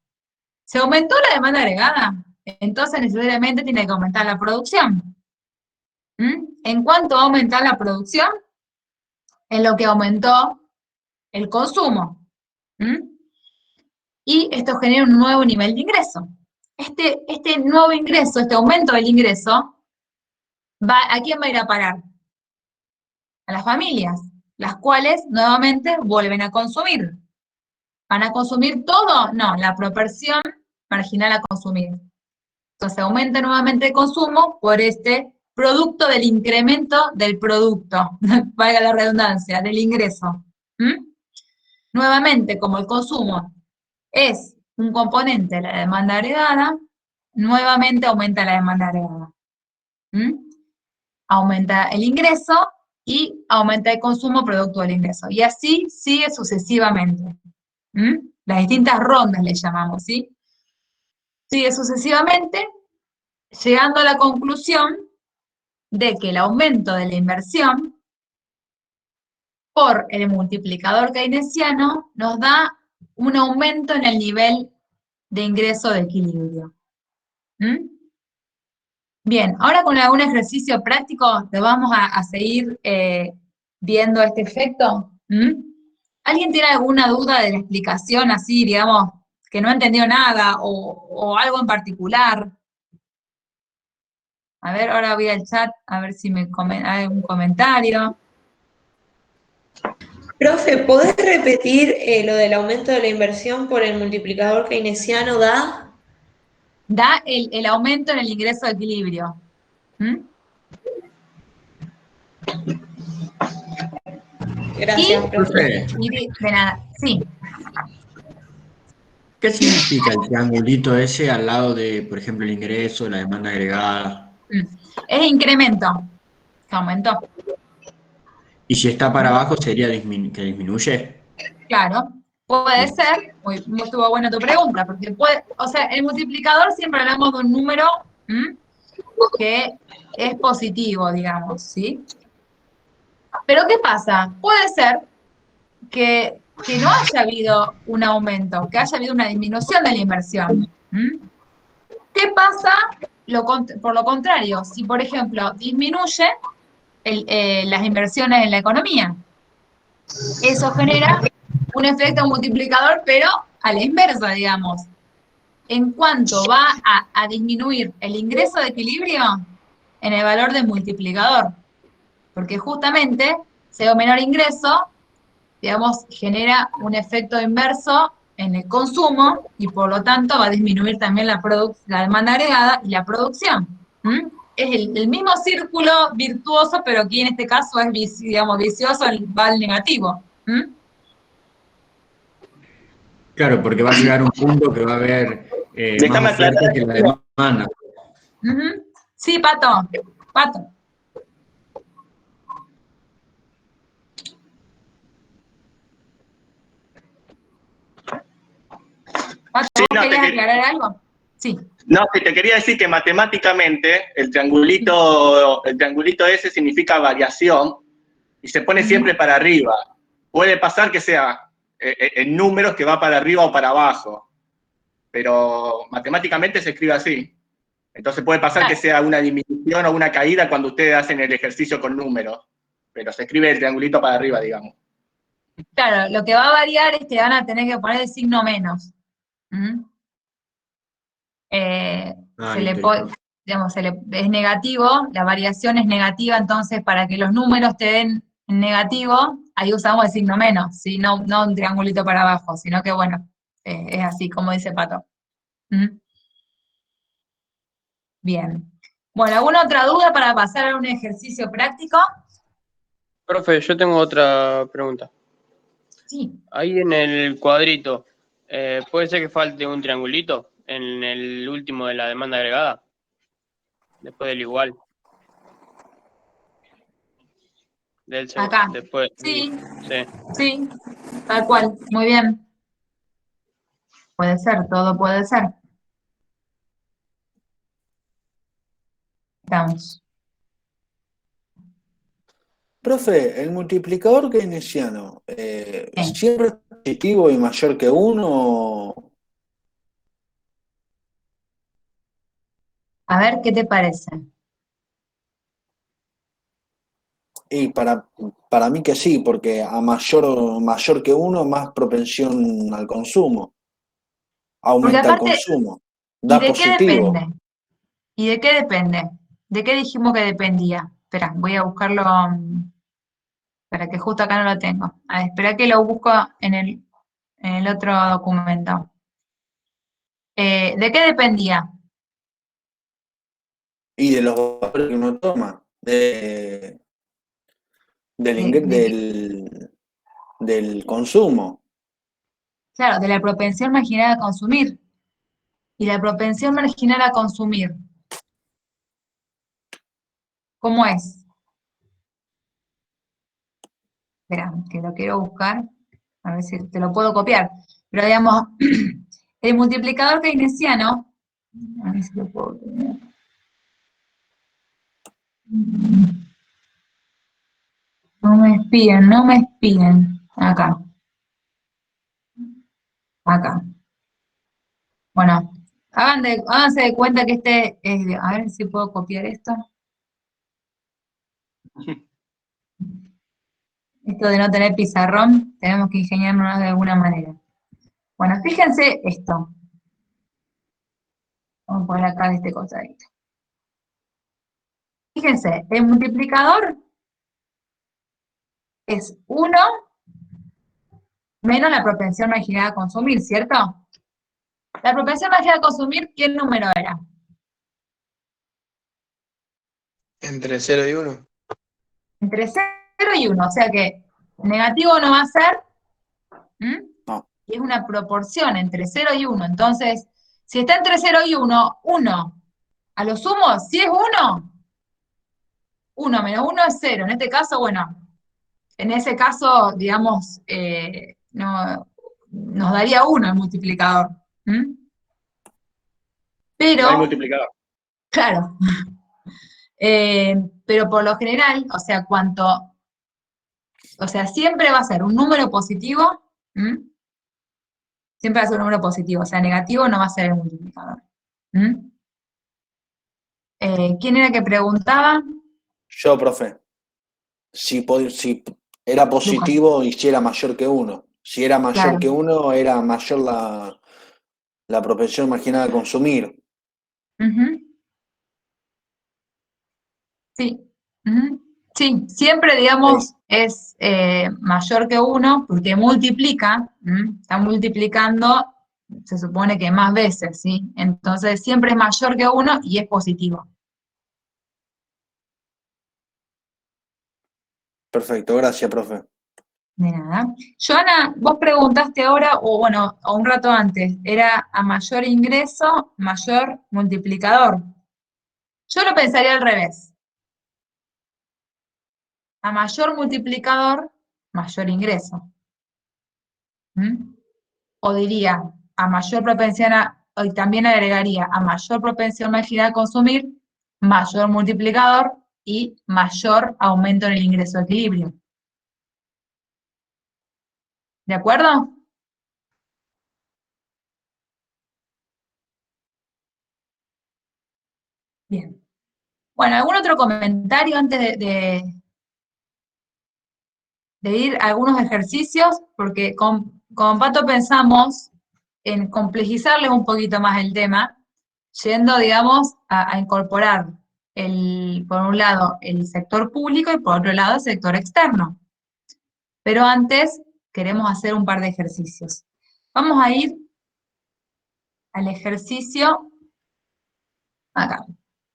A: ¿Se aumentó la demanda agregada? Entonces necesariamente tiene que aumentar la producción. ¿En cuánto va a aumentar la producción? En lo que aumentó el consumo. Y esto genera un nuevo nivel de ingreso. Este nuevo ingreso, este aumento del ingreso, ¿a quién va a ir a parar? A las familias, las cuales nuevamente vuelven a consumir. ¿Van a consumir todo? No, la proporción marginal a consumir. Entonces aumenta nuevamente el consumo por este producto del incremento del producto, valga la redundancia, del ingreso. Nuevamente, como el consumo es un componente de la demanda agregada, nuevamente aumenta la demanda agregada. Aumenta el ingreso y aumenta el consumo producto del ingreso. Y así sigue sucesivamente. Las distintas rondas le llamamos, ¿sí? Sigue sucesivamente, llegando a la conclusión de que el aumento de la inversión por el multiplicador keynesiano nos da un aumento en el nivel de ingreso de equilibrio. Bien, ahora con algún ejercicio práctico te vamos a seguir viendo este efecto? ¿Alguien tiene alguna duda de la explicación así, digamos, que no entendió nada o algo en particular? A ver, ahora voy al chat a ver si hay un comentario.
D: Profe, ¿podés repetir lo del aumento de la inversión por el multiplicador keynesiano da?
A: Da el aumento en el ingreso de equilibrio.
D: Gracias, profe.
A: De nada, sí.
J: ¿Qué significa el triangulito ese al lado de, por ejemplo, el ingreso, la demanda agregada?
A: Es incremento, que aumentó.
J: ¿Y si está para abajo sería que disminuye?
A: Claro, puede ser, muy estuvo buena tu pregunta, porque o sea, el multiplicador siempre hablamos de un número que es positivo, digamos, ¿sí? Pero ¿qué pasa? Puede ser que no haya habido un aumento, que haya habido una disminución de la inversión. ¿Qué pasa por lo contrario? Si, por ejemplo, disminuye las inversiones en la economía, eso genera un efecto multiplicador, pero a la inversa, digamos. En cuanto va a disminuir el ingreso de equilibrio en el valor del multiplicador, porque justamente, sea menor ingreso, digamos, genera un efecto inverso en el consumo y por lo tanto va a disminuir también la demanda agregada y la producción. Es el mismo círculo virtuoso, pero aquí en este caso es, digamos, vicioso, va al negativo.
J: Claro, porque va a llegar un punto que va a haber más oferta que la demanda.
A: Sí, Pato. Pato. Pato,
L: sí,
A: ¿vos querías aclarar algo? Sí.
L: No, sí, te quería decir que matemáticamente el triangulito ese significa variación y se pone siempre para arriba. Puede pasar que sea en números que va para arriba o para abajo, pero matemáticamente se escribe así. Entonces puede pasar que sea una disminución o una caída cuando ustedes hacen el ejercicio con números, pero se escribe el triangulito para arriba, digamos.
A: Claro, lo que va a variar es que van a tener que poner el signo menos. Es negativo, la variación es negativa, entonces para que los números te den en negativo, ahí usamos el signo menos, ¿sí? No un triangulito para abajo, sino que bueno, es así como dice Pato. Bien. Bueno, ¿alguna otra duda para pasar a un ejercicio práctico?
C: Profe, yo tengo otra pregunta.
A: Sí.
C: Ahí en el cuadrito, ¿puede ser que falte un triangulito en el último de la demanda agregada? Después del igual.
A: Acá.
C: Después,
A: sí, tal cual. Muy bien. Puede ser, todo puede ser. Estamos.
K: Profe, el multiplicador keynesiano, ¿siempre es positivo y mayor que 1?
A: A ver, ¿qué te parece?
K: Y para mí que sí, porque a mayor que 1, más propensión al consumo. Aumenta el consumo. Da
A: ¿y de
K: positivo.
A: qué depende? ¿Y de qué depende? ¿De qué dijimos que dependía? Espera, voy a buscarlo, para que justo acá no lo tengo. A ver, espera que lo busco en el otro documento. ¿De qué dependía?
K: Y de los valores que uno toma. Del consumo.
A: Claro, de la propensión marginal a consumir. Y la propensión marginal a consumir, ¿cómo es? Espera, que lo quiero buscar, a ver si te lo puedo copiar. Pero digamos, el multiplicador keynesiano, a ver si lo puedo copiar. No me espíen. Acá. Acá. Bueno, háganse de cuenta que este es, a ver si puedo copiar esto. Esto de no tener pizarrón, tenemos que ingeniárnoslo de alguna manera. Bueno, fíjense esto. Vamos a poner acá este cosadito. Fíjense, el multiplicador es 1 menos la propensión marginal a consumir, ¿cierto? La propensión marginal a consumir, ¿qué número era?
F: Entre 0 y 1.
A: Entre 0 y 1, o sea que negativo no va a ser,
K: No.
A: y es una proporción entre 0 y 1. Entonces, si está entre 0 y 1, 1, a lo sumo, si es 1, 1 menos 1 es 0. En este caso, bueno, en ese caso, digamos, no, nos daría 1 el multiplicador. Pero,
L: No hay multiplicador.
A: claro, pero por lo general, o sea, siempre va a ser un número positivo, siempre va a ser un número positivo, o sea, negativo no va a ser el multiplicador. ¿Quién era que preguntaba?
K: Yo, profe. Si era positivo y si era mayor que 1. Si era mayor
A: Claro.
K: que 1, era mayor la propensión marginal a consumir.
A: Sí. Sí, siempre, digamos, es mayor que 1 porque multiplica, está multiplicando, se supone que más veces, ¿sí? Entonces siempre es mayor que 1 y es positivo.
K: Perfecto, gracias, profe.
A: De nada. Joana, vos preguntaste ahora, o bueno, o un rato antes, era a mayor ingreso, mayor multiplicador. Yo lo pensaría al revés. A mayor multiplicador, mayor ingreso. O diría, a mayor propensión y también agregaría, a mayor propensión marginal a consumir, mayor multiplicador y mayor aumento en el ingreso de equilibrio. ¿De acuerdo? Bien. Bueno, ¿algún otro comentario antes de ir a algunos ejercicios? Porque con Pato pensamos en complejizarles un poquito más el tema, yendo, digamos, a incorporar, por un lado, el sector público y por otro lado, el sector externo. Pero antes, queremos hacer un par de ejercicios. Vamos a ir al ejercicio, acá.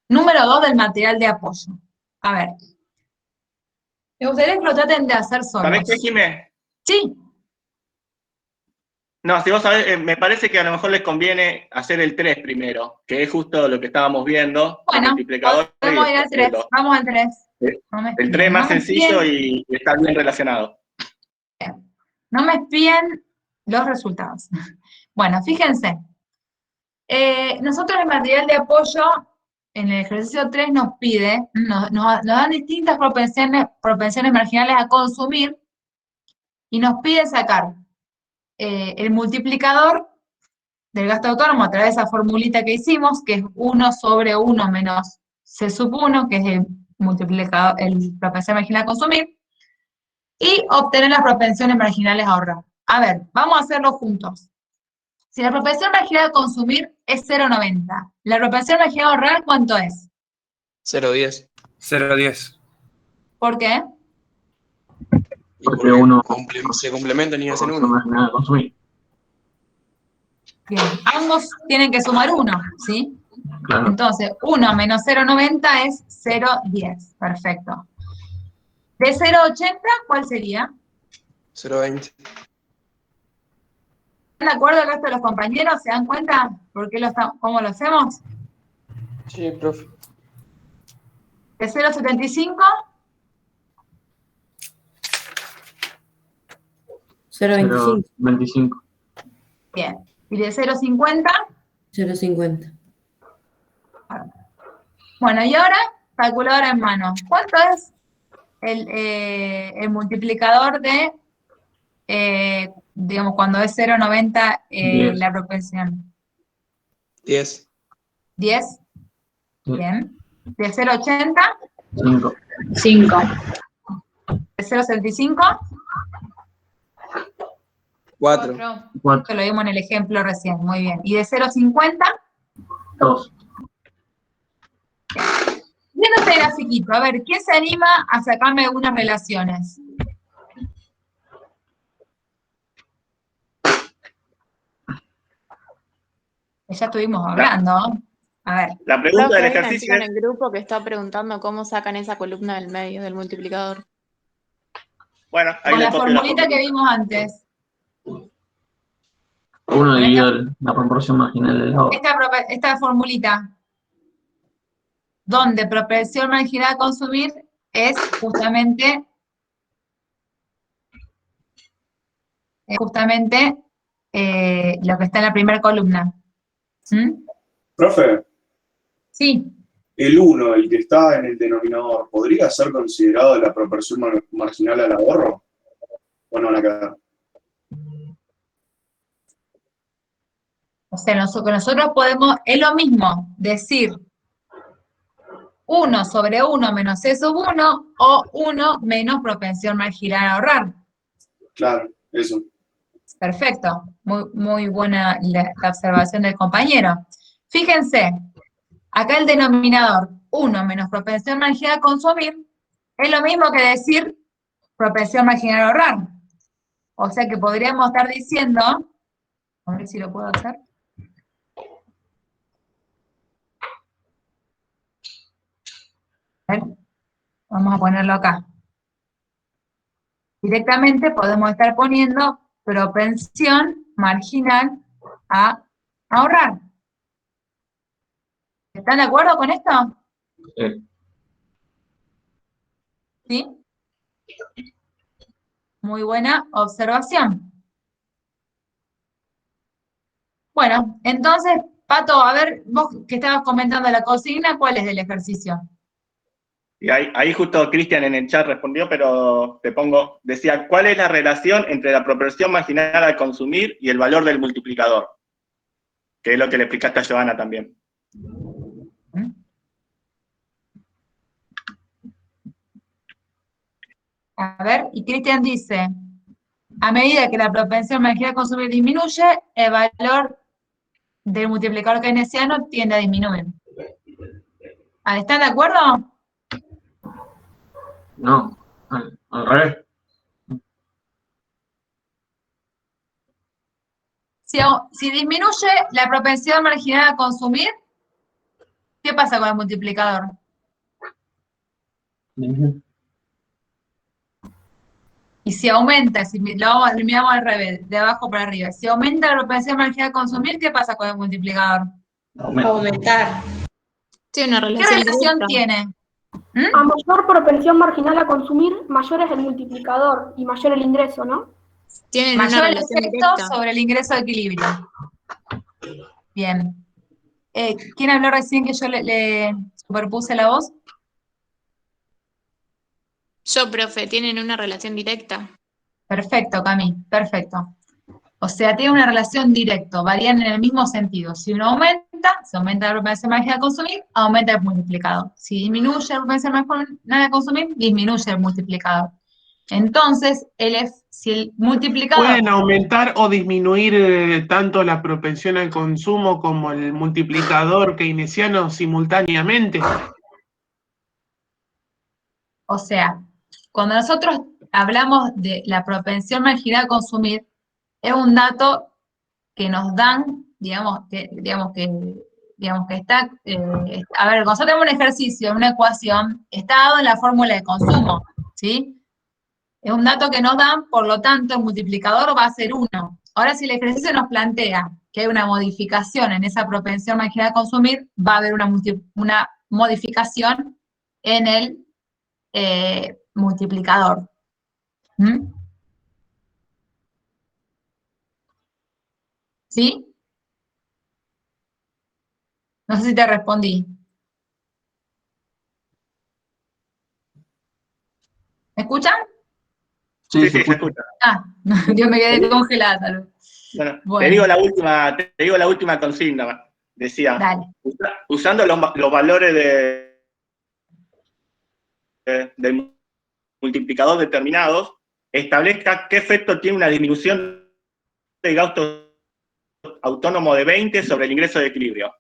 A: Número 2 del material de apoyo. A ver. Me gustaría que lo traten de hacer solos.
L: ¿Sabés qué, Jimé?
A: Sí.
L: No, si vos sabés, me parece que a lo mejor les conviene hacer el 3 primero, que es justo lo que estábamos viendo.
A: Bueno,
L: el multiplicador.
A: podemos ir al 3. Vamos al 3.
L: El 3 es más sencillo y está bien relacionado.
A: No me espíen los resultados. Bueno, fíjense. Nosotros el material de apoyo, en el ejercicio 3 nos pide, nos dan distintas propensiones marginales a consumir y nos pide sacar el multiplicador del gasto autónomo a través de esa formulita que hicimos, que es 1 sobre 1 menos C sub 1, que es el multiplicador, el propensión marginal a consumir, y obtener las propensiones marginales a ahorrar. A ver, vamos a hacerlo juntos. Si la propensión marginal a consumir es 0,90, ¿la propensión marginal a ahorrar cuánto es?
F: 0,10.
B: 0,10.
A: ¿Por qué?
H: Porque uno
F: se complementan y hacen
H: no
F: uno.
H: es nada consumir.
A: Bien, ambos tienen que sumar 1, ¿sí?
H: Claro.
A: Entonces, 1 menos 0,90 es 0,10. Perfecto. De 0,80, ¿cuál sería?
F: 0,20.
A: ¿Están de acuerdo el resto de los compañeros? ¿Se dan cuenta cómo lo hacemos?
F: Sí, profe.
A: De 0,75.
H: 0,25.
A: Bien. ¿Y de 0,50?
M: 0,50.
A: Bueno, y ahora, calculadora en mano. ¿Cuánto es el multiplicador de, digamos, cuando es 0,90 la propensión?
F: 10.
A: 10. Bien. ¿De 0,80?
H: 5.
A: 5. De 0,75.
F: 4.
A: Esto lo vimos en el ejemplo recién, muy bien. ¿Y de 0,50?
H: 2.
A: Viendo este grafiquito, a ver, ¿quién se anima a sacarme algunas relaciones? Ya estuvimos hablando. A ver.
L: La pregunta del
N: Hay una
L: ejercicio
N: chica en
L: es...
N: el grupo que está preguntando cómo sacan esa columna del medio, del multiplicador.
L: Bueno, ahí
A: Con
L: le
A: la
L: copio la
A: formulita que
L: formulita.
A: vimos antes.
H: 1 dividido la proporción marginal del lado.
A: Esta formulita, donde proporción marginal a consumir es justamente lo que está en la primera columna. ¿Mm?
G: Profe,
A: Sí.
G: el 1, el que está en el denominador, ¿podría ser considerado la proporción marginal al ahorro? ¿O no la queda?
A: O sea, nosotros podemos, es lo mismo decir 1 sobre 1 menos C sub 1 o 1 menos propensión marginal a ahorrar.
G: Claro, eso.
A: Perfecto, muy buena la observación del compañero. Fíjense, acá el denominador 1 menos propensión marginal a consumir es lo mismo que decir propensión marginal a ahorrar. O sea que podríamos estar diciendo, a ver si lo puedo hacer. A ver, vamos a ponerlo acá. Directamente podemos estar poniendo propensión marginal a ahorrar. ¿Están de acuerdo con esto? ¿Sí? Muy buena observación. Bueno, entonces, Pato, a ver, vos que estabas comentando la consigna, ¿cuál es el ejercicio?
L: Y ahí justo Cristian en el chat respondió, pero te pongo, decía, ¿cuál es la relación entre la proporción marginal al consumir y el valor del multiplicador? Que es lo que le explicaste a Giovanna también.
A: A ver, y Cristian dice, a medida que la propensión marginal a consumir disminuye, el valor del multiplicador keynesiano tiende a disminuir. ¿Están de acuerdo?
H: No, al revés.
A: Si disminuye la propensión marginal a consumir, ¿qué pasa con el multiplicador? Y si aumenta, si lo miramos al revés, de abajo para arriba, si aumenta la propensión marginal a consumir, ¿qué pasa con el multiplicador?
D: Aumentar.
N: Tiene una
A: ¿Qué
N: relación
A: relación
N: directa.
A: tiene?
O: A mayor propensión marginal a consumir, mayor es el multiplicador y mayor el ingreso, ¿no?
N: Tienen una
A: Mayor el
N: relación
A: efecto
N: directa.
A: sobre el ingreso de equilibrio. Bien. ¿Quién habló recién que yo le superpuse la voz?
N: Yo, profe, tienen una relación directa.
A: Perfecto, Cami, perfecto. O sea, tiene una relación directa, varían en el mismo sentido. Si uno aumenta, se aumenta la propensión marginal a consumir, aumenta el multiplicador. Si disminuye la propensión marginal a consumir, disminuye el multiplicador. Entonces, si el multiplicador...
P: ¿Pueden aumentar o disminuir tanto la propensión al consumo como el multiplicador keynesiano simultáneamente?
A: O sea, cuando nosotros hablamos de la propensión marginal a consumir, es un dato que nos dan, digamos que está, a ver, cuando nosotros tenemos un ejercicio, una ecuación, está dado en la fórmula de consumo, ¿sí? Es un dato que nos dan, por lo tanto, el multiplicador va a ser 1. Ahora, si el ejercicio nos plantea que hay una modificación en esa propensión marginal a consumir, va a haber una modificación en el multiplicador. ¿Mm? ¿Sí? No sé si te respondí. ¿Me escuchan?
L: Sí, se escucha.
A: Yo me quedé congelada, tal vez.
L: Bueno. Te digo la última consigna. Decía, usando los valores del multiplicador determinados, establezca qué efecto tiene una disminución del gasto autónomo de 20 sobre el ingreso de equilibrio.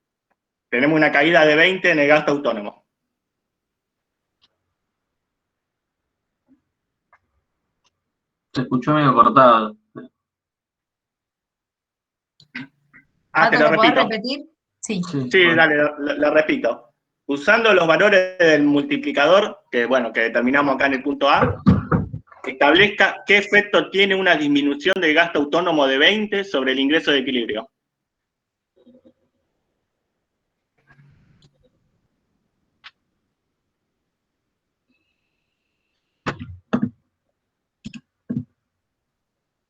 L: Tenemos una caída de 20 en el gasto autónomo.
H: Se escuchó medio cortado.
L: Te lo
A: ¿Lo podés
L: repito.
A: repetir? Sí.
L: Sí, dale, lo repito. Usando los valores del multiplicador, que determinamos acá en el punto A, establezca qué efecto tiene una disminución del gasto autónomo de 20 sobre el ingreso de equilibrio.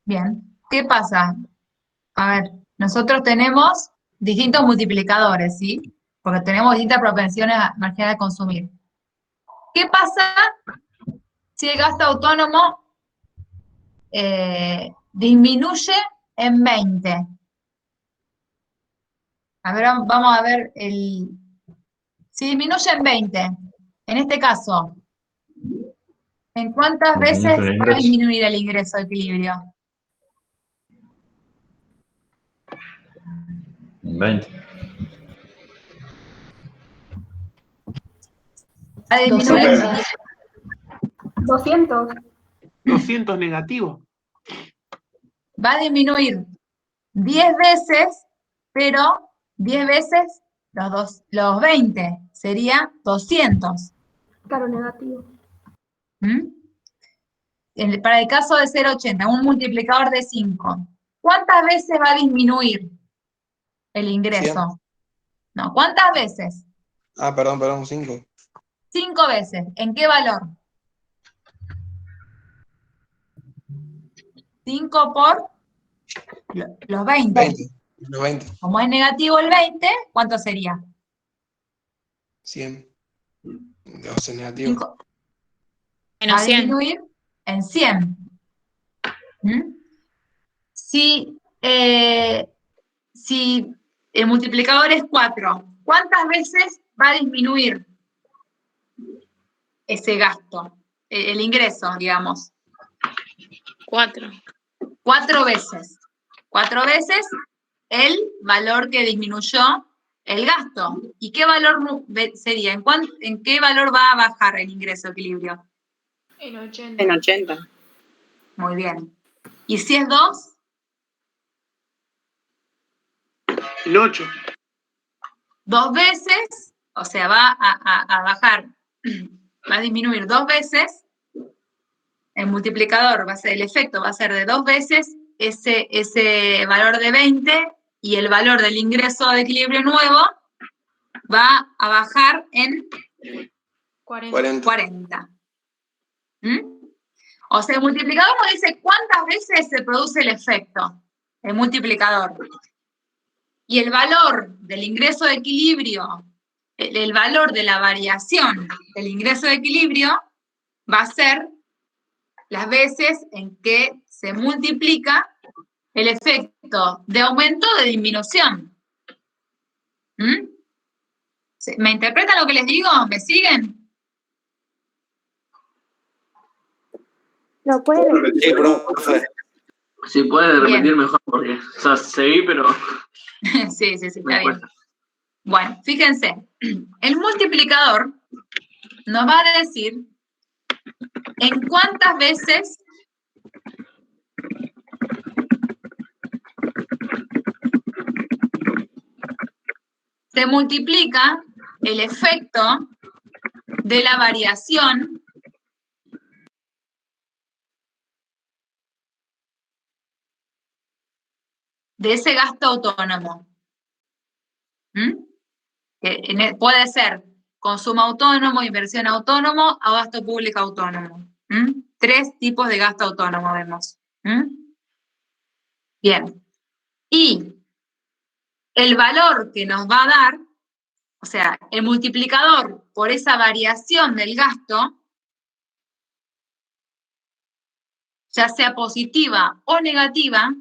A: Bien. ¿Qué pasa? A ver, nosotros tenemos distintos multiplicadores, ¿sí? Porque tenemos distintas propensiones marginales a consumir. ¿Qué pasa si el gasto autónomo disminuye en 20? A ver, vamos a ver si disminuye en 20, en este caso, ¿en cuántas veces va a disminuir el ingreso de equilibrio?
Q: 20.
A: Va a disminuir
O: 200.
P: 200 negativo.
A: Va a disminuir 10 veces, pero 10 veces los 20, sería 200.
O: Claro, negativo.
A: Para el caso de 0,80, un multiplicador de 5, ¿cuántas veces va a disminuir el ingreso?
F: 100.
A: No, ¿cuántas veces?
F: Perdón, 5.
A: 5 veces. ¿En qué valor? 5 por los 20.
F: Los 20.
A: Como es negativo el 20, ¿cuánto sería?
F: 100. 12 negativo.
A: Va a disminuir en 100. Si el multiplicador es 4, ¿cuántas veces va a disminuir ese gasto? El ingreso, digamos.
N: 4.
A: 4 veces. 4 veces el valor que disminuyó el gasto. ¿Y qué valor sería? ¿En qué valor va a bajar el ingreso de equilibrio?
N: En 80.
D: En 80.
A: Muy bien. ¿Y si es 2?
P: En 8.
A: 2 veces, o sea, va a bajar, va a disminuir 2 veces, el multiplicador va a ser, el efecto va a ser de 2 veces ese valor de 20 y el valor del ingreso de equilibrio nuevo va a bajar en 40. O sea, el multiplicador nos dice cuántas veces se produce el efecto, el multiplicador. Y el valor del ingreso de equilibrio, el valor de la variación del ingreso de equilibrio va a ser las veces en que se multiplica el efecto de aumento o de disminución. ¿Me interpretan lo que les digo? ¿Me siguen?
E: ¿Lo puede repetir?
K: Sí, profe.
H: Si puede repetir
A: Bien.
H: mejor, porque, o sea, seguí, pero...
A: Sí, está bien. Bueno, fíjense, el multiplicador nos va a decir en cuántas veces se multiplica el efecto de la variación de ese gasto autónomo. Que puede ser consumo autónomo, inversión autónomo o gasto público autónomo. 3 tipos de gasto autónomo vemos. Bien. Y el valor que nos va a dar, o sea, el multiplicador por esa variación del gasto, ya sea positiva o negativa,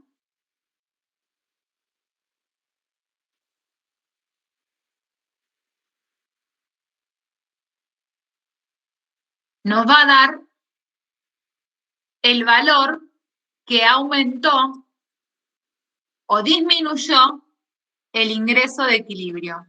A: nos va a dar el valor que aumentó o disminuyó el ingreso de equilibrio.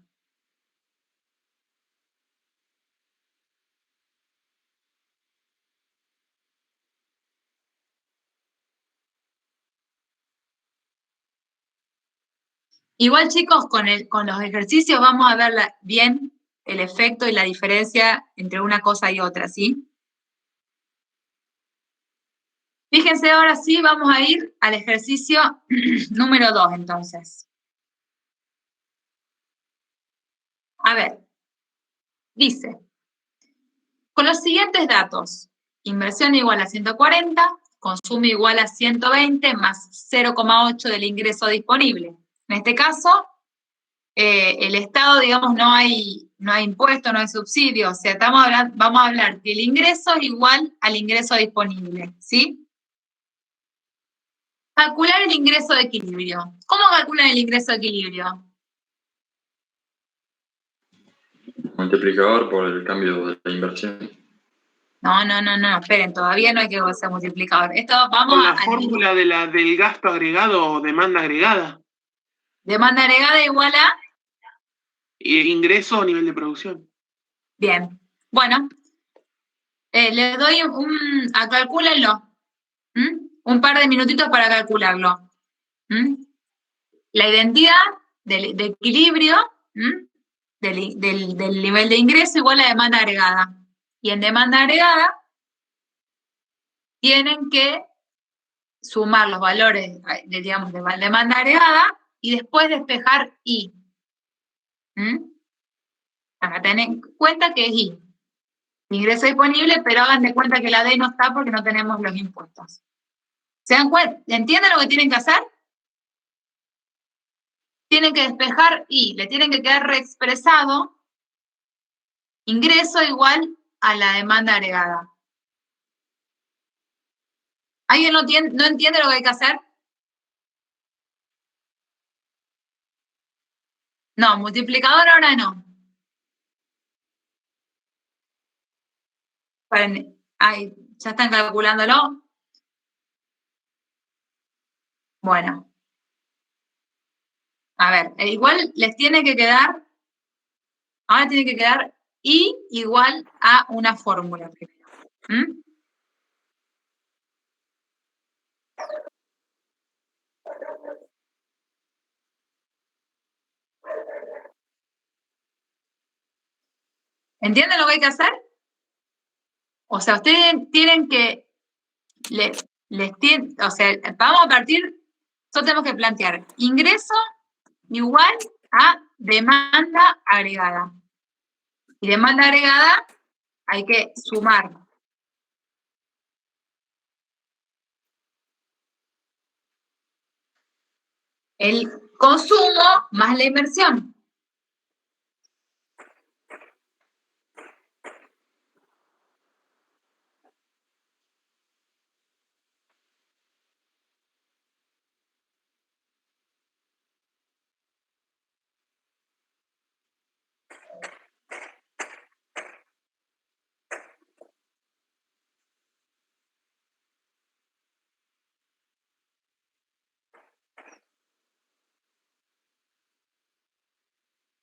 A: Igual, chicos, con los ejercicios vamos a ver bien el efecto y la diferencia entre una cosa y otra, ¿sí? Fíjense, ahora sí, vamos a ir al ejercicio número 2, entonces. A ver, dice, con los siguientes datos, inversión igual a 140, consumo igual a 120 más 0,8 del ingreso disponible. En este caso, el Estado, digamos, no hay impuesto, no hay subsidio, o sea, vamos a hablar que el ingreso es igual al ingreso disponible, ¿sí? Calcular el ingreso de equilibrio. ¿Cómo calculan el ingreso de equilibrio?
Q: Multiplicador por el cambio de la inversión.
A: No, esperen, todavía no hay que usar multiplicador. Esto vamos
P: con la fórmula del gasto agregado o demanda agregada.
A: Demanda agregada igual a...
P: Ingreso o nivel de producción.
A: Bien, bueno. Les doy calcúlenlo. Un par de minutitos para calcularlo. La identidad de equilibrio del nivel de ingreso igual a demanda agregada. Y en demanda agregada tienen que sumar los valores, digamos, de demanda agregada y después despejar I. Acá ten en cuenta que es I. Ingreso disponible, pero hagan de cuenta que la D no está porque no tenemos los impuestos. ¿Se dan cuenta? ¿Entienden lo que tienen que hacer? Tienen que despejar I, le tienen que quedar reexpresado ingreso igual a la demanda agregada. ¿Alguien no entiende lo que hay que hacer? No, multiplicador ahora no. Ay, ¿ya están calculándolo? Bueno. A ver, igual les tiene que quedar, ahora tiene que quedar I igual a una fórmula primero. ¿Entienden lo que hay que hacer? O sea, ustedes tienen que, o sea, vamos a partir, nosotros tenemos que plantear ingreso igual a demanda agregada. Y demanda agregada hay que sumar. El consumo más la inversión.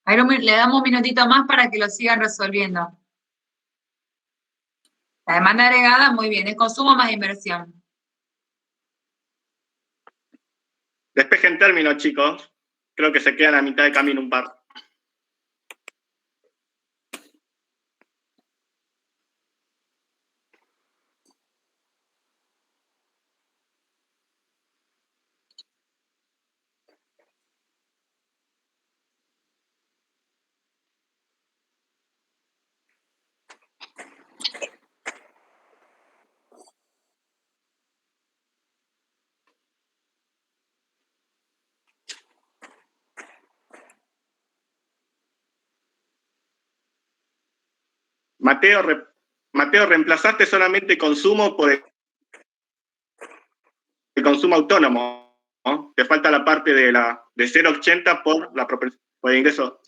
A: Ahora le damos un minutito más para que lo sigan resolviendo. La demanda agregada, muy bien, es consumo más inversión.
L: Despejen términos, chicos. Creo que se quedan a mitad de camino un par. Mateo, reemplazaste solamente consumo por el consumo autónomo, ¿no? Te falta la parte de 0,80 por el ingreso.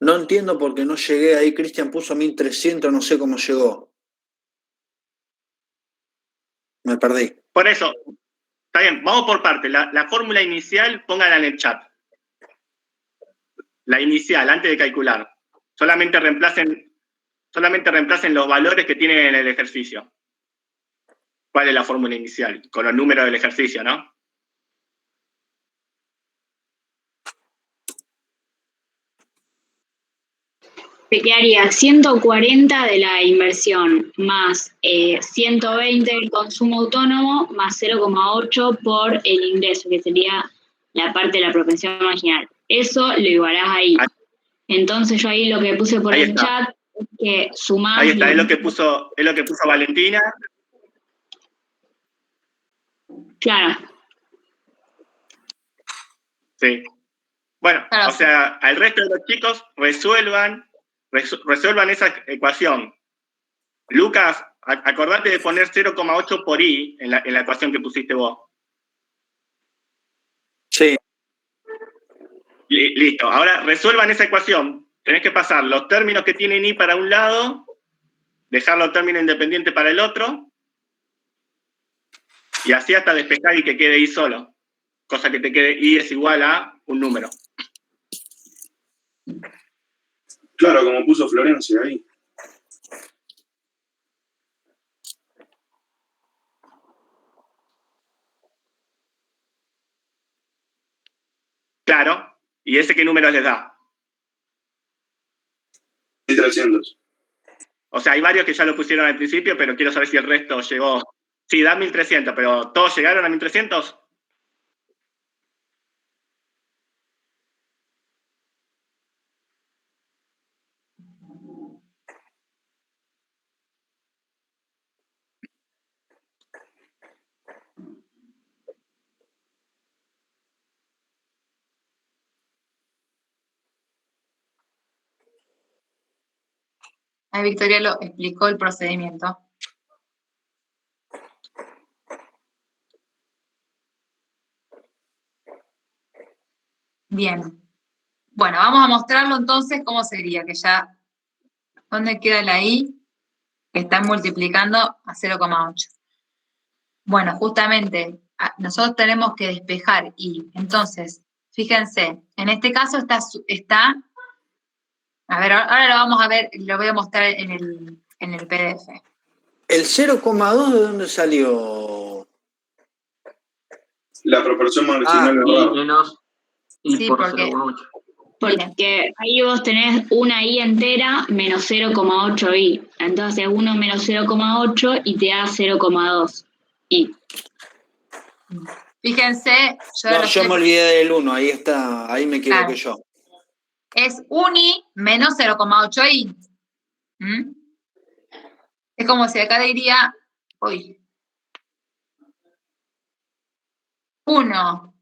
K: No entiendo por qué no llegué ahí. Cristian puso 1300, no sé cómo llegó. Me perdí.
L: Por eso, está bien, vamos por partes. La fórmula inicial, póngala en el chat. La inicial, antes de calcular. Solamente reemplacen los valores que tienen en el ejercicio. ¿Cuál es la fórmula inicial? Con los números del ejercicio, ¿no?
R: Te quedaría 140 de la inversión, más 120 del consumo autónomo, más 0,8 por el ingreso, que sería la parte de la propensión marginal. Eso lo igualás ahí. Entonces yo ahí lo que puse por el chat es que sumás...
L: Ahí está, es lo que puso Valentina.
R: Claro.
L: Sí. Bueno, o sea, al resto de los chicos resuelvan esa ecuación. Lucas, acordate de poner 0,8 por i en la ecuación que pusiste vos.
K: Sí.
L: Listo. Ahora resuelvan esa ecuación. Tenés que pasar los términos que tienen i para un lado, dejar los términos independientes para el otro, y así hasta despejar y que quede i solo. Cosa que te quede i es igual a un número.
G: Claro, como puso Florencia ahí.
L: Claro. ¿Y ese qué número les da?
G: 1300.
L: O sea, hay varios que ya lo pusieron al principio, pero quiero saber si el resto llegó. Sí, da 1300, pero ¿todos llegaron a 1300?
A: Ahí Victoria lo explicó el procedimiento. Bien. Bueno, vamos a mostrarlo entonces cómo sería, que ya, ¿dónde queda la i? Que está multiplicando a 0,8. Bueno, justamente, nosotros tenemos que despejar i. Entonces, fíjense, en este caso está a ver, ahora lo vamos a ver, lo voy a mostrar en el PDF.
K: ¿El 0,2 de dónde salió?
G: La proporción marginal
H: y menos y
A: sí,
H: por
A: porque
H: 0,8.
R: Porque ahí vos tenés una i entera menos 0,8 i. Entonces 1 menos 0,8 y te da 0,2 i.
A: Fíjense,
K: yo me olvidé del 1, ahí está, ahí me equivoqué yo.
A: Es un i menos 0,8 i. ¿Mm? Es como si acá diría, uy, 1,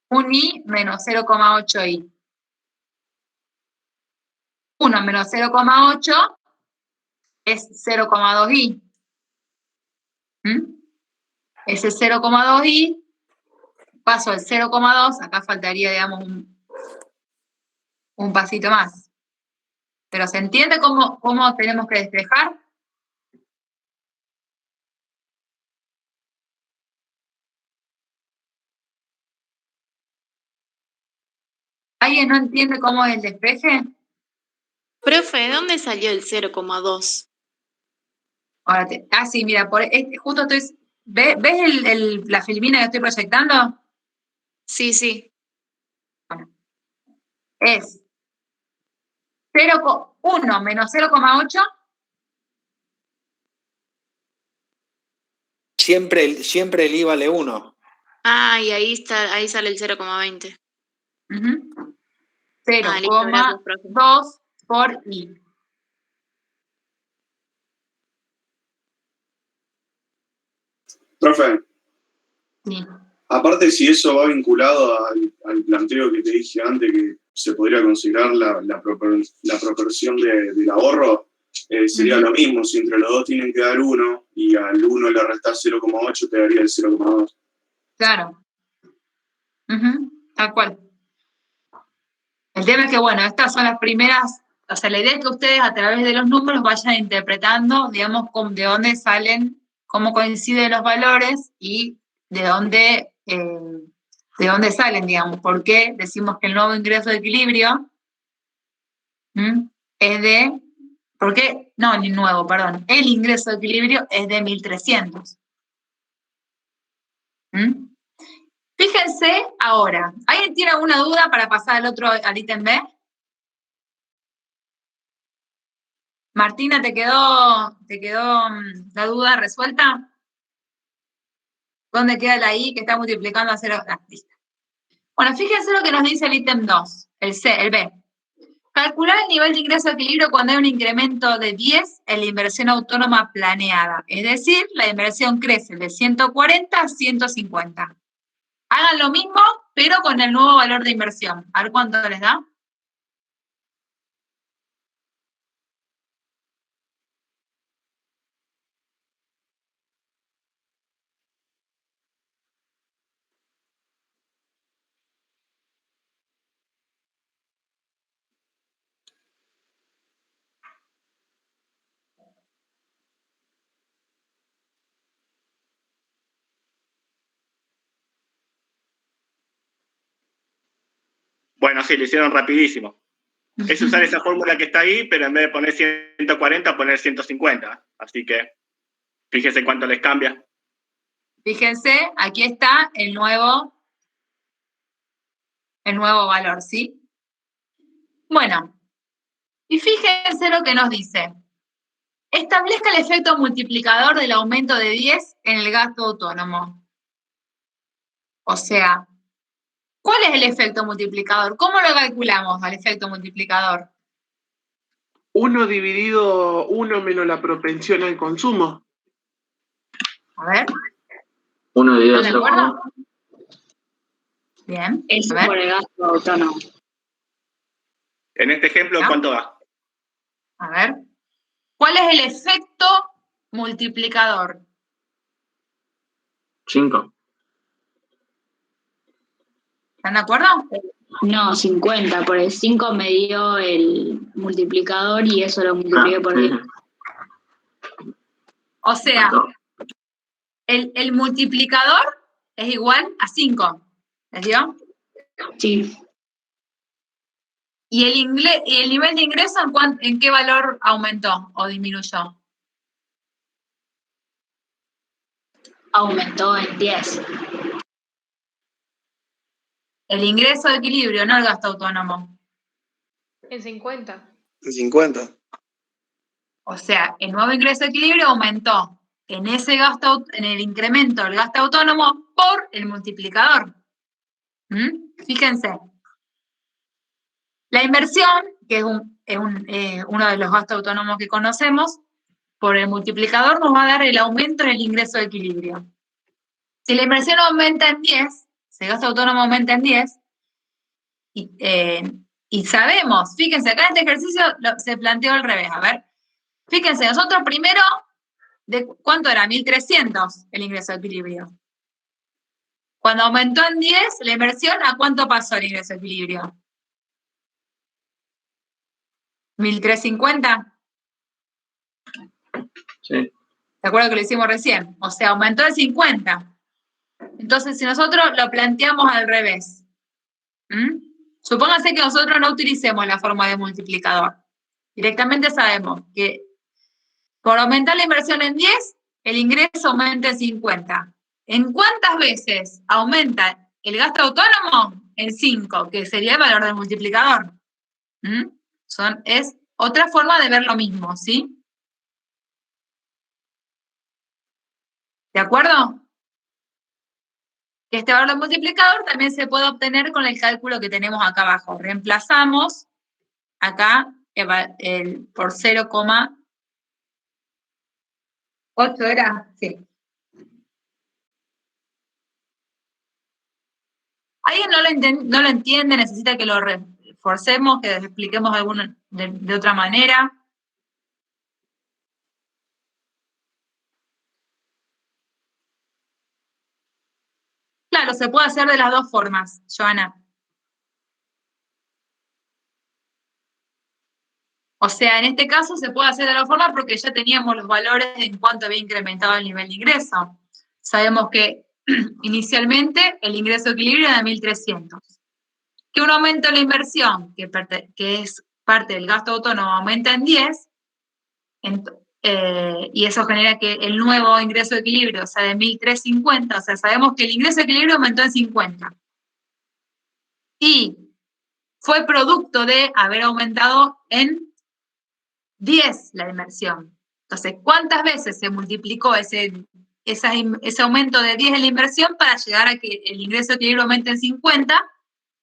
A: un i menos 0,8 i. 1 menos 0,8 es 0,2 i. Ese 0,2 i, paso al 0,2, acá faltaría, digamos, un pasito más. ¿Pero se entiende cómo tenemos que despejar? ¿Alguien no entiende cómo es el despeje?
N: Profe, ¿de dónde salió el 0,2?
A: Ahora sí, mira, justo estoy... ¿Ves la filmina que estoy proyectando?
N: Sí, sí.
A: Bueno, es 1 menos 0,8.
K: Siempre el i vale 1.
N: Ah, y ahí sale el 0,20.
A: 0,2 por i.
G: Profe.
A: Sí.
G: Aparte, si eso va vinculado al planteo que te dije antes, que se podría considerar la proporción del ahorro, sería lo mismo. Si entre los dos tienen que dar 1 y al 1 le restás 0,8, te daría el 0,2.
A: Claro. Tal cual. El tema es que, bueno, estas son las primeras, o sea, la idea es que ustedes a través de los números vayan interpretando, digamos, de dónde salen, cómo coinciden los valores y de dónde salen, digamos. ¿Por qué decimos que el nuevo ingreso de equilibrio es de... ¿Por qué? No, ni nuevo, perdón. El ingreso de equilibrio es de 1300. Fíjense ahora. ¿Alguien tiene alguna duda para pasar al ítem B? Martina, ¿te quedó la duda resuelta? ¿Dónde queda la I que está multiplicando a 0? Bueno, fíjense lo que nos dice el ítem 2, el B. Calcular el nivel de ingreso de equilibrio cuando hay un incremento de 10 en la inversión autónoma planeada. Es decir, la inversión crece de 140 a 150. Hagan lo mismo, pero con el nuevo valor de inversión. A ver cuánto les da.
L: Bueno, sí, lo hicieron rapidísimo. Es usar esa fórmula que está ahí, pero en vez de poner 140, poner 150. Así que fíjense cuánto les cambia.
A: Fíjense, aquí está el nuevo valor, ¿sí? Bueno, y fíjense lo que nos dice. Establezca el efecto multiplicador del aumento de 10 en el gasto autónomo. O sea, ¿cuál es el efecto multiplicador? ¿Cómo lo calculamos al efecto multiplicador?
P: 1 dividido 1 menos la propensión al consumo.
A: A ver.
H: 1 dividido
A: ¿Están de
H: 0,2.
A: acuerdo? Bien.
R: Eso por el gasto autónomo.
L: En este ejemplo, ¿cuánto va?
A: A ver. ¿Cuál es el efecto multiplicador?
H: 5.
A: ¿Están de acuerdo?
R: No, 50. Por el 5 me dio el multiplicador y eso lo multipliqué por 10.
A: O sea, el multiplicador es igual a 5. ¿Les dio?
R: Sí.
A: ¿Y el nivel de ingreso en qué valor aumentó o disminuyó?
R: Aumentó en 10.
A: El ingreso de equilibrio, no el gasto autónomo.
D: En 50.
F: En 50.
A: O sea, el nuevo ingreso de equilibrio aumentó en el incremento del gasto autónomo por el multiplicador. Fíjense. La inversión, que es uno de los gastos autónomos que conocemos, por el multiplicador nos va a dar el aumento en el ingreso de equilibrio. Si la inversión aumenta en 10, si el gasto autónomo aumenta en 10, y sabemos, fíjense, acá en este ejercicio se planteó al revés, a ver. Fíjense, nosotros primero, ¿cuánto era? 1300 el ingreso de equilibrio. Cuando aumentó en 10, la inversión, ¿a cuánto pasó el ingreso de equilibrio? 1350.
H: Sí.
A: ¿De acuerdo que lo hicimos recién? O sea, aumentó el 50. Entonces, si nosotros lo planteamos al revés, supóngase que nosotros no utilicemos la forma de multiplicador. Directamente sabemos que por aumentar la inversión en 10, el ingreso aumenta en 50. ¿En cuántas veces aumenta el gasto autónomo? En 5, que sería el valor del multiplicador. Es otra forma de ver lo mismo, ¿sí? ¿De acuerdo? Este valor del multiplicador también se puede obtener con el cálculo que tenemos acá abajo. Reemplazamos acá por 0,8 era, sí. ¿Alguien no lo entiende? ¿Necesita que lo reforcemos, que expliquemos de otra manera? Claro, se puede hacer de las dos formas, Joana. O sea, en este caso se puede hacer de la forma porque ya teníamos los valores en cuanto había incrementado el nivel de ingreso. Sabemos que inicialmente el ingreso de equilibrio era de 1.300. Que un aumento de la inversión, que es parte del gasto autónomo, aumenta en 10, y eso genera que el nuevo ingreso de equilibrio sea de 1.350, o sea, sabemos que el ingreso de equilibrio aumentó en 50. Y fue producto de haber aumentado en 10 la inversión. Entonces, ¿cuántas veces se multiplicó ese aumento de 10 en la inversión para llegar a que el ingreso de equilibrio aumente en 50?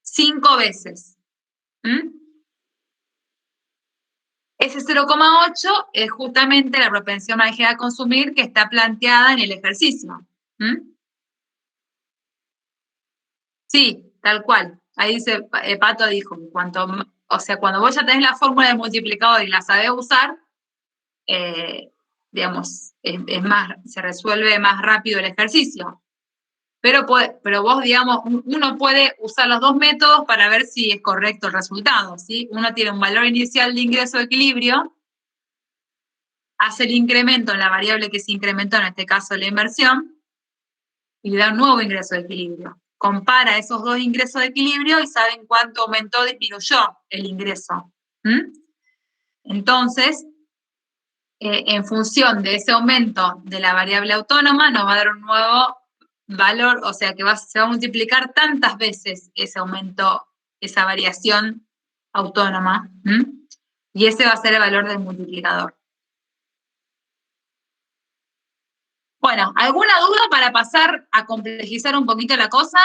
A: 5 veces. Ese 0,8 es justamente la propensión marginal a consumir que está planteada en el ejercicio. Sí, tal cual. Ahí dice, Pato dijo, o sea, cuando vos ya tenés la fórmula de multiplicador y la sabés usar, digamos, se resuelve más rápido el ejercicio. Pero vos, digamos, uno puede usar los dos métodos para ver si es correcto el resultado, ¿sí? Uno tiene un valor inicial de ingreso de equilibrio, hace el incremento en la variable que se incrementó, en este caso la inversión, y le da un nuevo ingreso de equilibrio. Compara esos dos ingresos de equilibrio y saben cuánto aumentó o disminuyó el ingreso. Entonces, en función de ese aumento de la variable autónoma, nos va a dar un nuevo valor, o sea que se va a multiplicar tantas veces ese aumento, esa variación autónoma, y ese va a ser el valor del multiplicador. Bueno, ¿alguna duda para pasar a complejizar un poquito la cosa?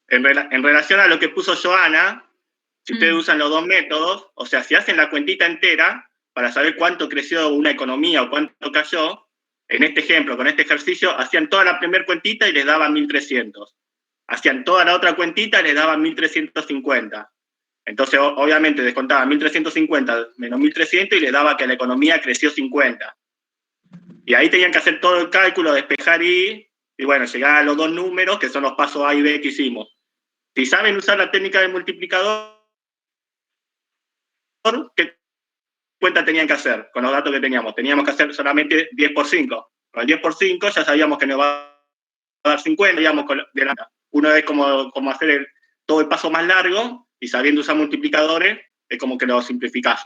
L: En relación a lo que puso Joana, si ustedes usan los dos métodos, o sea, si hacen la cuentita entera para saber cuánto creció una economía o cuánto cayó, en este ejemplo, con este ejercicio, hacían toda la primera cuentita y les daban 1.300. Hacían toda la otra cuentita y les daban 1.350. Entonces, obviamente, descontaban 1.350 menos 1.300 y les daba que la economía creció 50. Y ahí tenían que hacer todo el cálculo, despejar y bueno, llegar a los dos números, que son los pasos A y B que hicimos. Si saben usar la técnica del multiplicador, ¿qué cuenta tenían que hacer con los datos que teníamos? Teníamos que hacer solamente 10 por 5. Con el 10 por 5 ya sabíamos que nos va a dar 50, digamos, uno es como hacer todo el paso más largo, y sabiendo usar multiplicadores, es como que lo simplificás.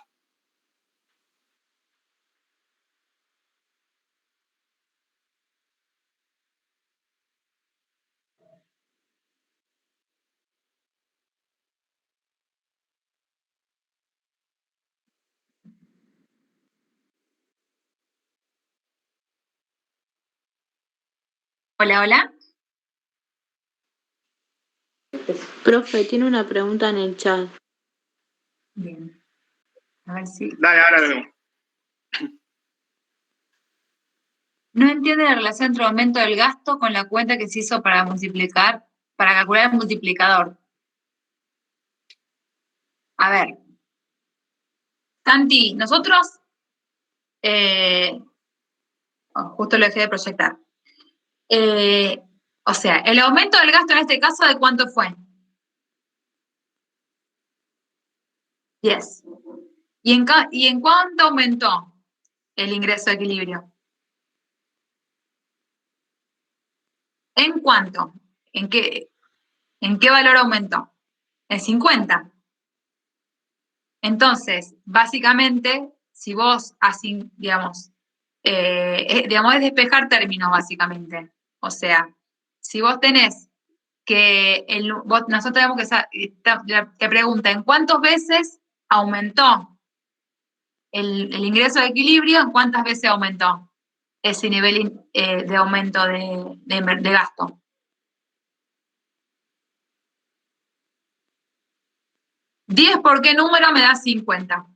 A: Hola, hola.
N: Profe, tiene una pregunta en el chat.
A: Bien. A ver si...
L: Dale, ahora lo vemos.
A: No entiende la relación entre el aumento del gasto con la cuenta que se hizo para calcular el multiplicador. A ver. Santi, nosotros... justo lo dejé de proyectar. O sea, el aumento del gasto en este caso, ¿de cuánto fue? 10. ¿Y en cuánto aumentó el ingreso de equilibrio? ¿En cuánto? ¿En qué valor aumentó? En 50. Entonces, básicamente, si vos, así, digamos, es despejar términos, básicamente. O sea, si vos tenés que, nosotros tenemos que pregunta, ¿en cuántas veces aumentó el ingreso de equilibrio? ¿En cuántas veces aumentó ese nivel de aumento de gasto? ¿10 por qué número me da 50?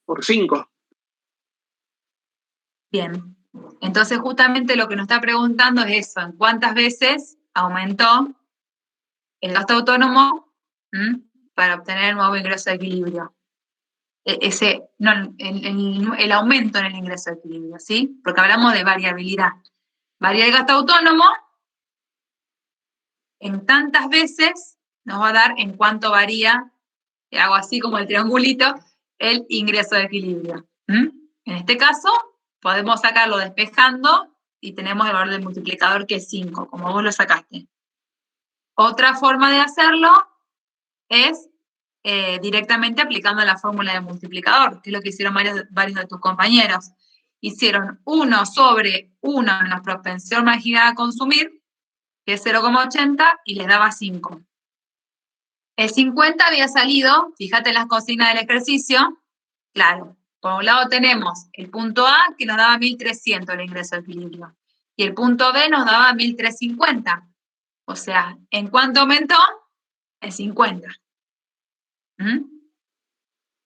P: Por 5.
A: Bien. Entonces, justamente lo que nos está preguntando es eso, ¿en cuántas veces aumentó el gasto autónomo para obtener el nuevo ingreso de equilibrio? El aumento en el ingreso de equilibrio, ¿sí? Porque hablamos de variabilidad. Varía el gasto autónomo, en tantas veces nos va a dar en cuánto varía, hago así como el triangulito, el ingreso de equilibrio. En este caso, podemos sacarlo despejando y tenemos el valor del multiplicador que es 5, como vos lo sacaste. Otra forma de hacerlo es directamente aplicando la fórmula de multiplicador, que es lo que hicieron varios de tus compañeros. Hicieron 1 sobre 1 en la propensión marginal a consumir, que es 0,80, y les daba 5. El 50 había salido, fíjate en las consignas del ejercicio, claro, por un lado tenemos el punto A, que nos daba 1300 el ingreso de equilibrio, y el punto B nos daba 1350. O sea, ¿en cuánto aumentó? En 50.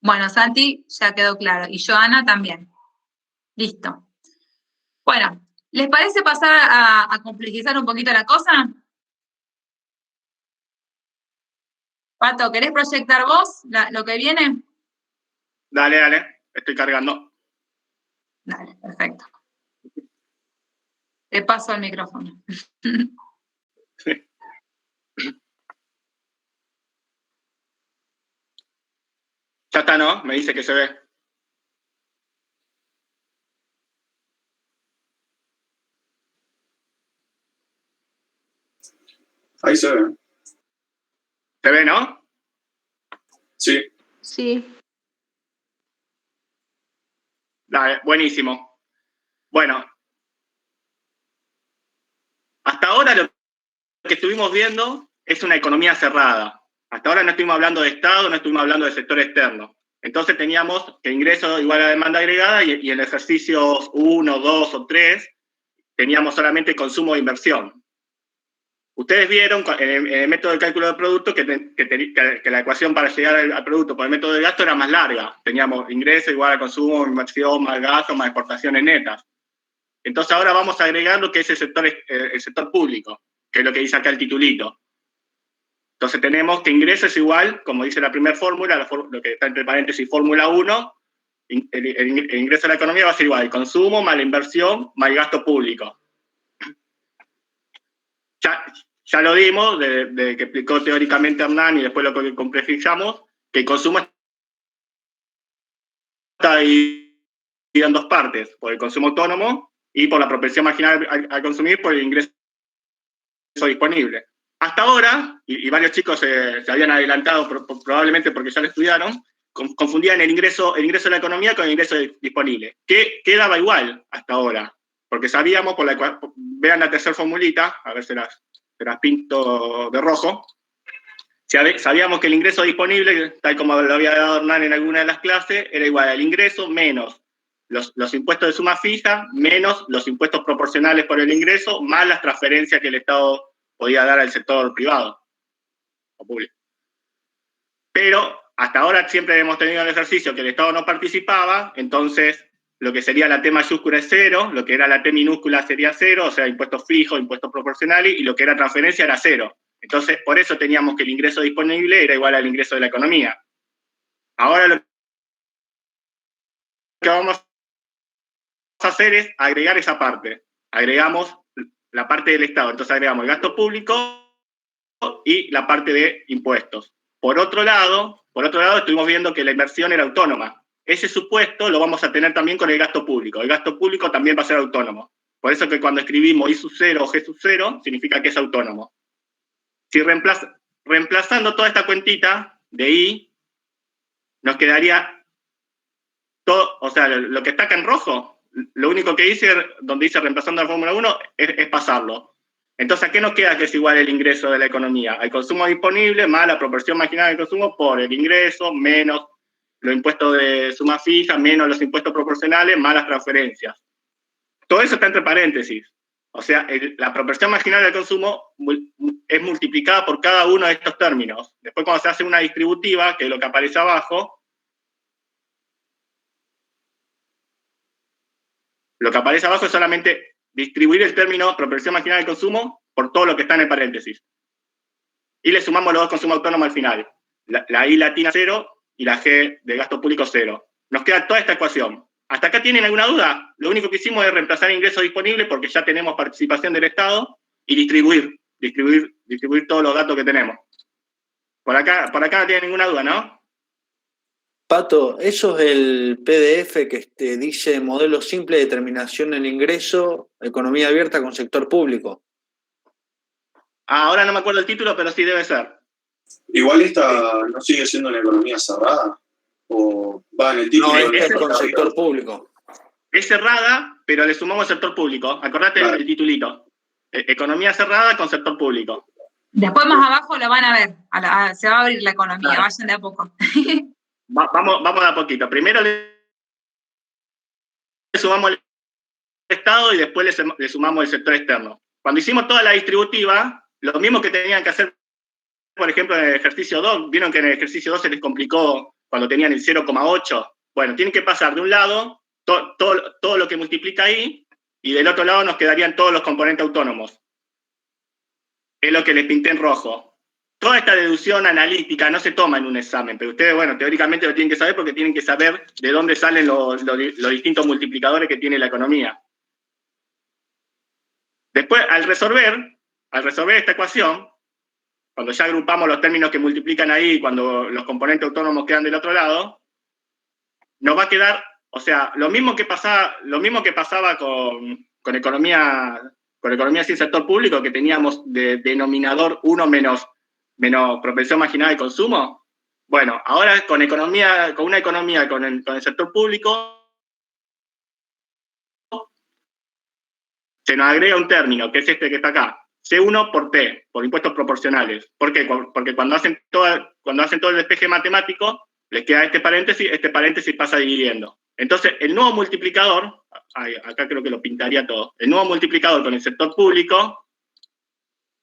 A: Bueno, Santi ya quedó claro, y Joana también. Listo. Bueno, ¿les parece pasar a complejizar un poquito la cosa? Pato, ¿querés proyectar vos lo que viene?
L: Dale, estoy cargando.
A: Dale, perfecto. Te paso el micrófono.
L: Ya está, ¿no? Me dice que se ve.
G: Ahí se ve.
L: ¿Se ve, no?
G: Sí.
N: Sí.
L: Dale, buenísimo. Bueno. Hasta ahora lo que estuvimos viendo es una economía cerrada. Hasta ahora no estuvimos hablando de Estado, no estuvimos hablando de sector externo. Entonces teníamos que ingreso igual a demanda agregada y en ejercicios 1, 2 o 3 teníamos solamente consumo e inversión. Ustedes vieron en el método de cálculo de producto que la ecuación para llegar al producto por el método de gasto era más larga. Teníamos ingreso igual a consumo, inversión, más gasto, más exportaciones netas. Entonces ahora vamos a agregar lo que es el sector público, que es lo que dice acá el titulito. Entonces tenemos que ingreso es igual, como dice la primera fórmula, lo que está entre paréntesis, fórmula 1, el ingreso a la economía va a ser igual, el consumo más la inversión más el gasto público. Ya lo dimos, de que explicó teóricamente Hernán y después lo que complejizamos, que el consumo está dividido en dos partes, por el consumo autónomo y por la propensión marginal a consumir por el ingreso disponible. Hasta ahora, y varios chicos se habían adelantado probablemente porque ya lo estudiaron, confundían el ingreso de la economía con el ingreso disponible, que quedaba igual hasta ahora, porque sabíamos, vean la tercera formulita, a ver si las pinto de rojo, sabíamos que el ingreso disponible, tal como lo había dado Hernán en alguna de las clases, era igual al ingreso menos los impuestos de suma fija, menos los impuestos proporcionales por el ingreso, más las transferencias que el Estado podía dar al sector privado o público. Pero hasta ahora siempre hemos tenido el ejercicio que el Estado no participaba, entonces lo que sería la T mayúscula es 0, lo que era la T minúscula sería 0, o sea, impuestos fijos, impuestos proporcionales, y lo que era transferencia era 0. Entonces, por eso teníamos que el ingreso disponible era igual al ingreso de la economía. Ahora lo que vamos a hacer es agregar esa parte. Agregamos la parte del Estado. Entonces agregamos el gasto público y la parte de impuestos. Por otro lado, estuvimos viendo que la inversión era autónoma. Ese supuesto lo vamos a tener también con el gasto público. El gasto público también va a ser autónomo. Por eso que cuando escribimos I sub 0 o G sub 0, significa que es autónomo. Si reemplazando toda esta cuentita de I, nos quedaría todo, o sea, lo que está acá en rojo, lo único que hice, donde dice reemplazando la fórmula 1, es pasarlo. Entonces, ¿a qué nos queda que es igual el ingreso de la economía? Al consumo disponible más la proporción marginal del consumo por el ingreso, menos los impuestos de suma fija, menos los impuestos proporcionales, más las transferencias. Todo eso está entre paréntesis. O sea, la proporción marginal del consumo es multiplicada por cada uno de estos términos. Después, cuando se hace una distributiva, que es lo que aparece abajo, lo que aparece abajo es solamente distribuir el término proporción marginal del consumo por todo lo que está en el paréntesis. Y le sumamos los dos consumos autónomos al final. La I latina 0 y la G de gasto público 0. Nos queda toda esta ecuación. ¿Hasta acá tienen alguna duda? Lo único que hicimos es reemplazar ingreso disponible porque ya tenemos participación del Estado y distribuir. distribuir todos los datos que tenemos. Por acá no tiene ninguna duda, ¿no?
K: Pato, eso es el PDF que dice modelo simple de determinación del ingreso, economía abierta con sector público.
L: Ahora no me acuerdo el título, pero sí debe ser.
G: Igual esta no sigue siendo una economía cerrada, o va en el título.
K: No, es con sector público.
L: Es cerrada, pero le sumamos el sector público. Acordate el titulito. Economía cerrada con sector público.
A: Después más abajo lo van a ver. Se va a abrir la economía,
L: Claro.
A: vayan de a poco.
L: Vamos de a poquito. Primero le sumamos el Estado y después le sumamos el sector externo. Cuando hicimos toda la distributiva, lo mismo que tenían que hacer, por ejemplo, en el ejercicio 2, vieron que en el ejercicio 2 se les complicó cuando tenían el 0,8. Bueno, tienen que pasar de un lado todo lo que multiplica ahí, y del otro lado nos quedarían todos los componentes autónomos. Es lo que les pinté en rojo. Toda esta deducción analítica no se toma en un examen, pero ustedes, bueno, teóricamente lo tienen que saber porque tienen que saber de dónde salen los distintos multiplicadores que tiene la economía. Después, al resolver esta ecuación, cuando ya agrupamos los términos que multiplican ahí, cuando los componentes autónomos quedan del otro lado, nos va a quedar, o sea, lo mismo que pasaba con economía sin sector público, que teníamos de denominador 1 menos propensión marginal de consumo. Bueno, ahora con una economía con el sector público, se nos agrega un término, que es este que está acá, C1 por T, por impuestos proporcionales. ¿Por qué? Porque cuando hacen todo el despeje matemático, les queda este paréntesis pasa dividiendo. Entonces, el nuevo multiplicador, acá creo que lo pintaría todo, el nuevo multiplicador con el sector público,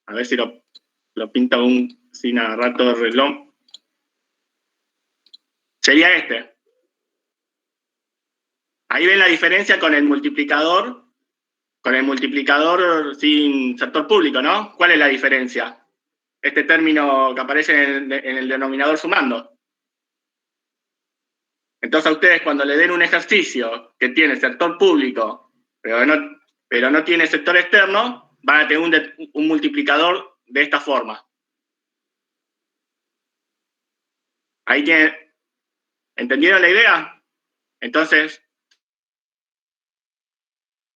L: a ver si lo pinta sin agarrar todo el reloj, sería este. Ahí ven la diferencia con el multiplicador sin sector público, ¿no? ¿Cuál es la diferencia? Este término que aparece en el denominador sumando. Entonces a ustedes cuando le den un ejercicio que tiene sector público, pero no tiene sector externo, van a tener un multiplicador de esta forma. Ahí tienen, ¿entendieron la idea? Entonces,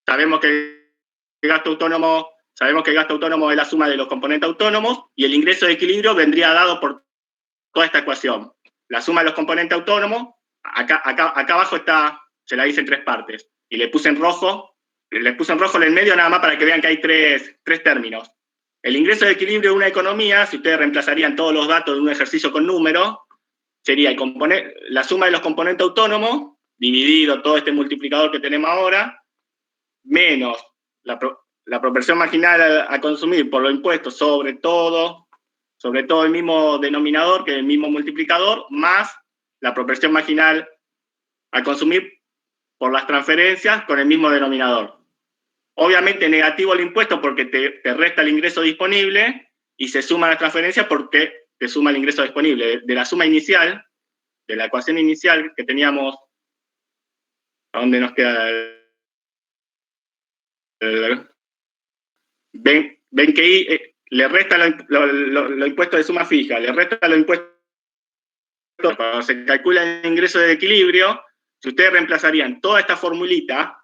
L: sabemos que el gasto autónomo es la suma de los componentes autónomos, y el ingreso de equilibrio vendría dado por toda esta ecuación. La suma de los componentes autónomos, acá abajo está, se la hice en 3 partes, y le puse en rojo en el medio nada más para que vean que hay tres términos. El ingreso de equilibrio de una economía, si ustedes reemplazarían todos los datos de un ejercicio con número, sería la suma de los componentes autónomos, dividido todo este multiplicador que tenemos ahora, menos la proporción marginal a consumir por los impuestos sobre todo el mismo denominador, que es el mismo multiplicador, más la proporción marginal a consumir por las transferencias con el mismo denominador. Obviamente negativo el impuesto porque te resta el ingreso disponible, y se suma la transferencia porque te suma el ingreso disponible. De la suma inicial, de la ecuación inicial que teníamos, ¿a dónde nos queda? Ven que le resta los impuestos de suma fija, le resta los impuestos cuando se calcula el ingreso de equilibrio. Si ustedes reemplazarían toda esta formulita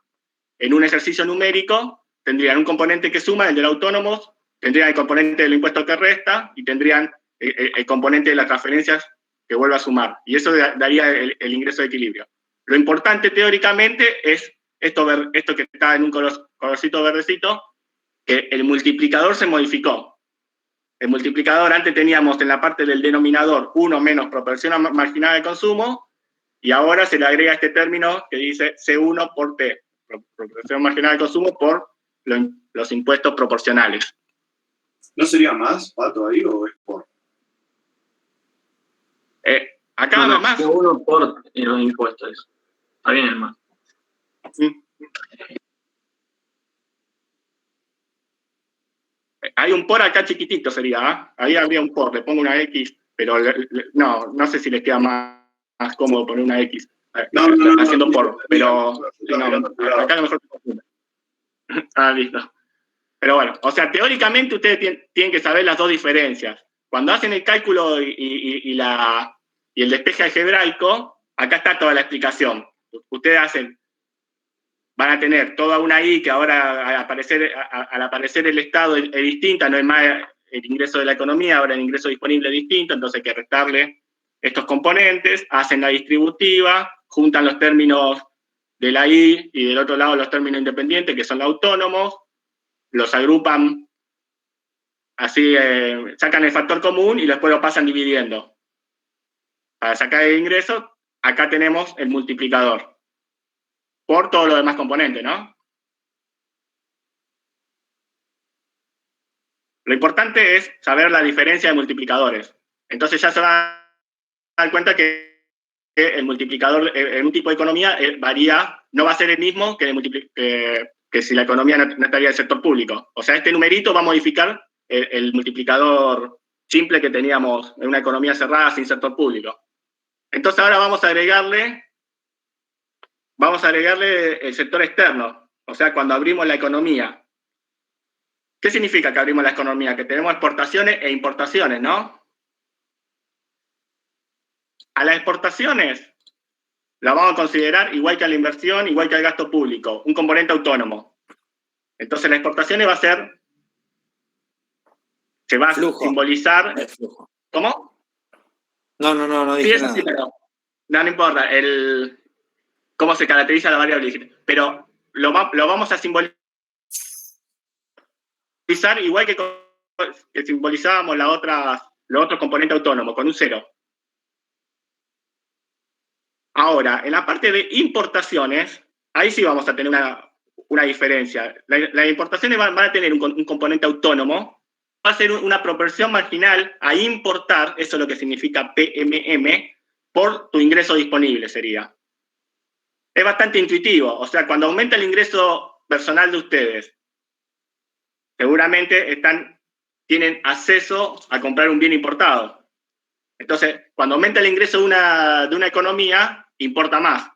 L: en un ejercicio numérico, tendrían un componente que suma, el de los autónomos, tendrían el componente del impuesto que resta, y tendrían el componente de las transferencias que vuelve a sumar. Y eso daría el ingreso de equilibrio. Lo importante teóricamente es esto que está en un colorcito verdecito, que el multiplicador se modificó. El multiplicador antes teníamos en la parte del denominador 1 menos proporción marginal de consumo, y ahora se le agrega este término que dice C1 por T, proporción marginal de consumo por los impuestos proporcionales.
G: ¿No sería más, Pato, ahí, o es por?
L: Acá no, más.
H: C1 por los impuestos. Está bien el más.
L: Hay un por acá chiquitito sería, ¿eh? Ahí habría un por, le pongo una X, pero no sé si les queda más cómodo poner una X. Haciendo por, pero no, acá a lo mejor. Listo. Pero bueno, o sea, teóricamente ustedes tienen que saber las dos diferencias. Cuando hacen el cálculo y el despeje algebraico, acá está toda la explicación. Ustedes van a tener toda una I que ahora al aparecer el Estado es distinta, no es más el ingreso de la economía, ahora el ingreso disponible es distinto, entonces hay que restarle estos componentes, hacen la distributiva, juntan los términos de la I y del otro lado los términos independientes, que son los autónomos, los agrupan, así sacan el factor común y después lo pasan dividiendo. Para sacar el ingreso, acá tenemos el multiplicador, por todos los demás componentes, ¿no? Lo importante es saber la diferencia de multiplicadores. Entonces ya se van a dar cuenta que el multiplicador en un tipo de economía varía, no va a ser el mismo que si la economía no estaría en el sector público. O sea, este numerito va a modificar el multiplicador simple que teníamos en una economía cerrada sin sector público. Entonces ahora vamos a agregarle el sector externo, o sea, cuando abrimos la economía. ¿Qué significa que abrimos la economía? Que tenemos exportaciones e importaciones, ¿no? A las exportaciones la vamos a considerar igual que a la inversión, igual que al gasto público, un componente autónomo. Entonces las exportaciones se va a simbolizar... ¿Cómo?
K: No dije nada.
L: Sí, pero no importa, cómo se caracteriza la variable. Pero lo vamos a simbolizar igual que simbolizábamos los otros componentes autónomos, con un 0. Ahora, en la parte de importaciones, ahí sí vamos a tener una diferencia. Las importaciones van a tener un componente autónomo, va a ser una proporción marginal a importar, eso es lo que significa PMM, por tu ingreso disponible sería. Es bastante intuitivo, o sea, cuando aumenta el ingreso personal de ustedes, seguramente tienen acceso a comprar un bien importado. Entonces, cuando aumenta el ingreso de una economía, importa más.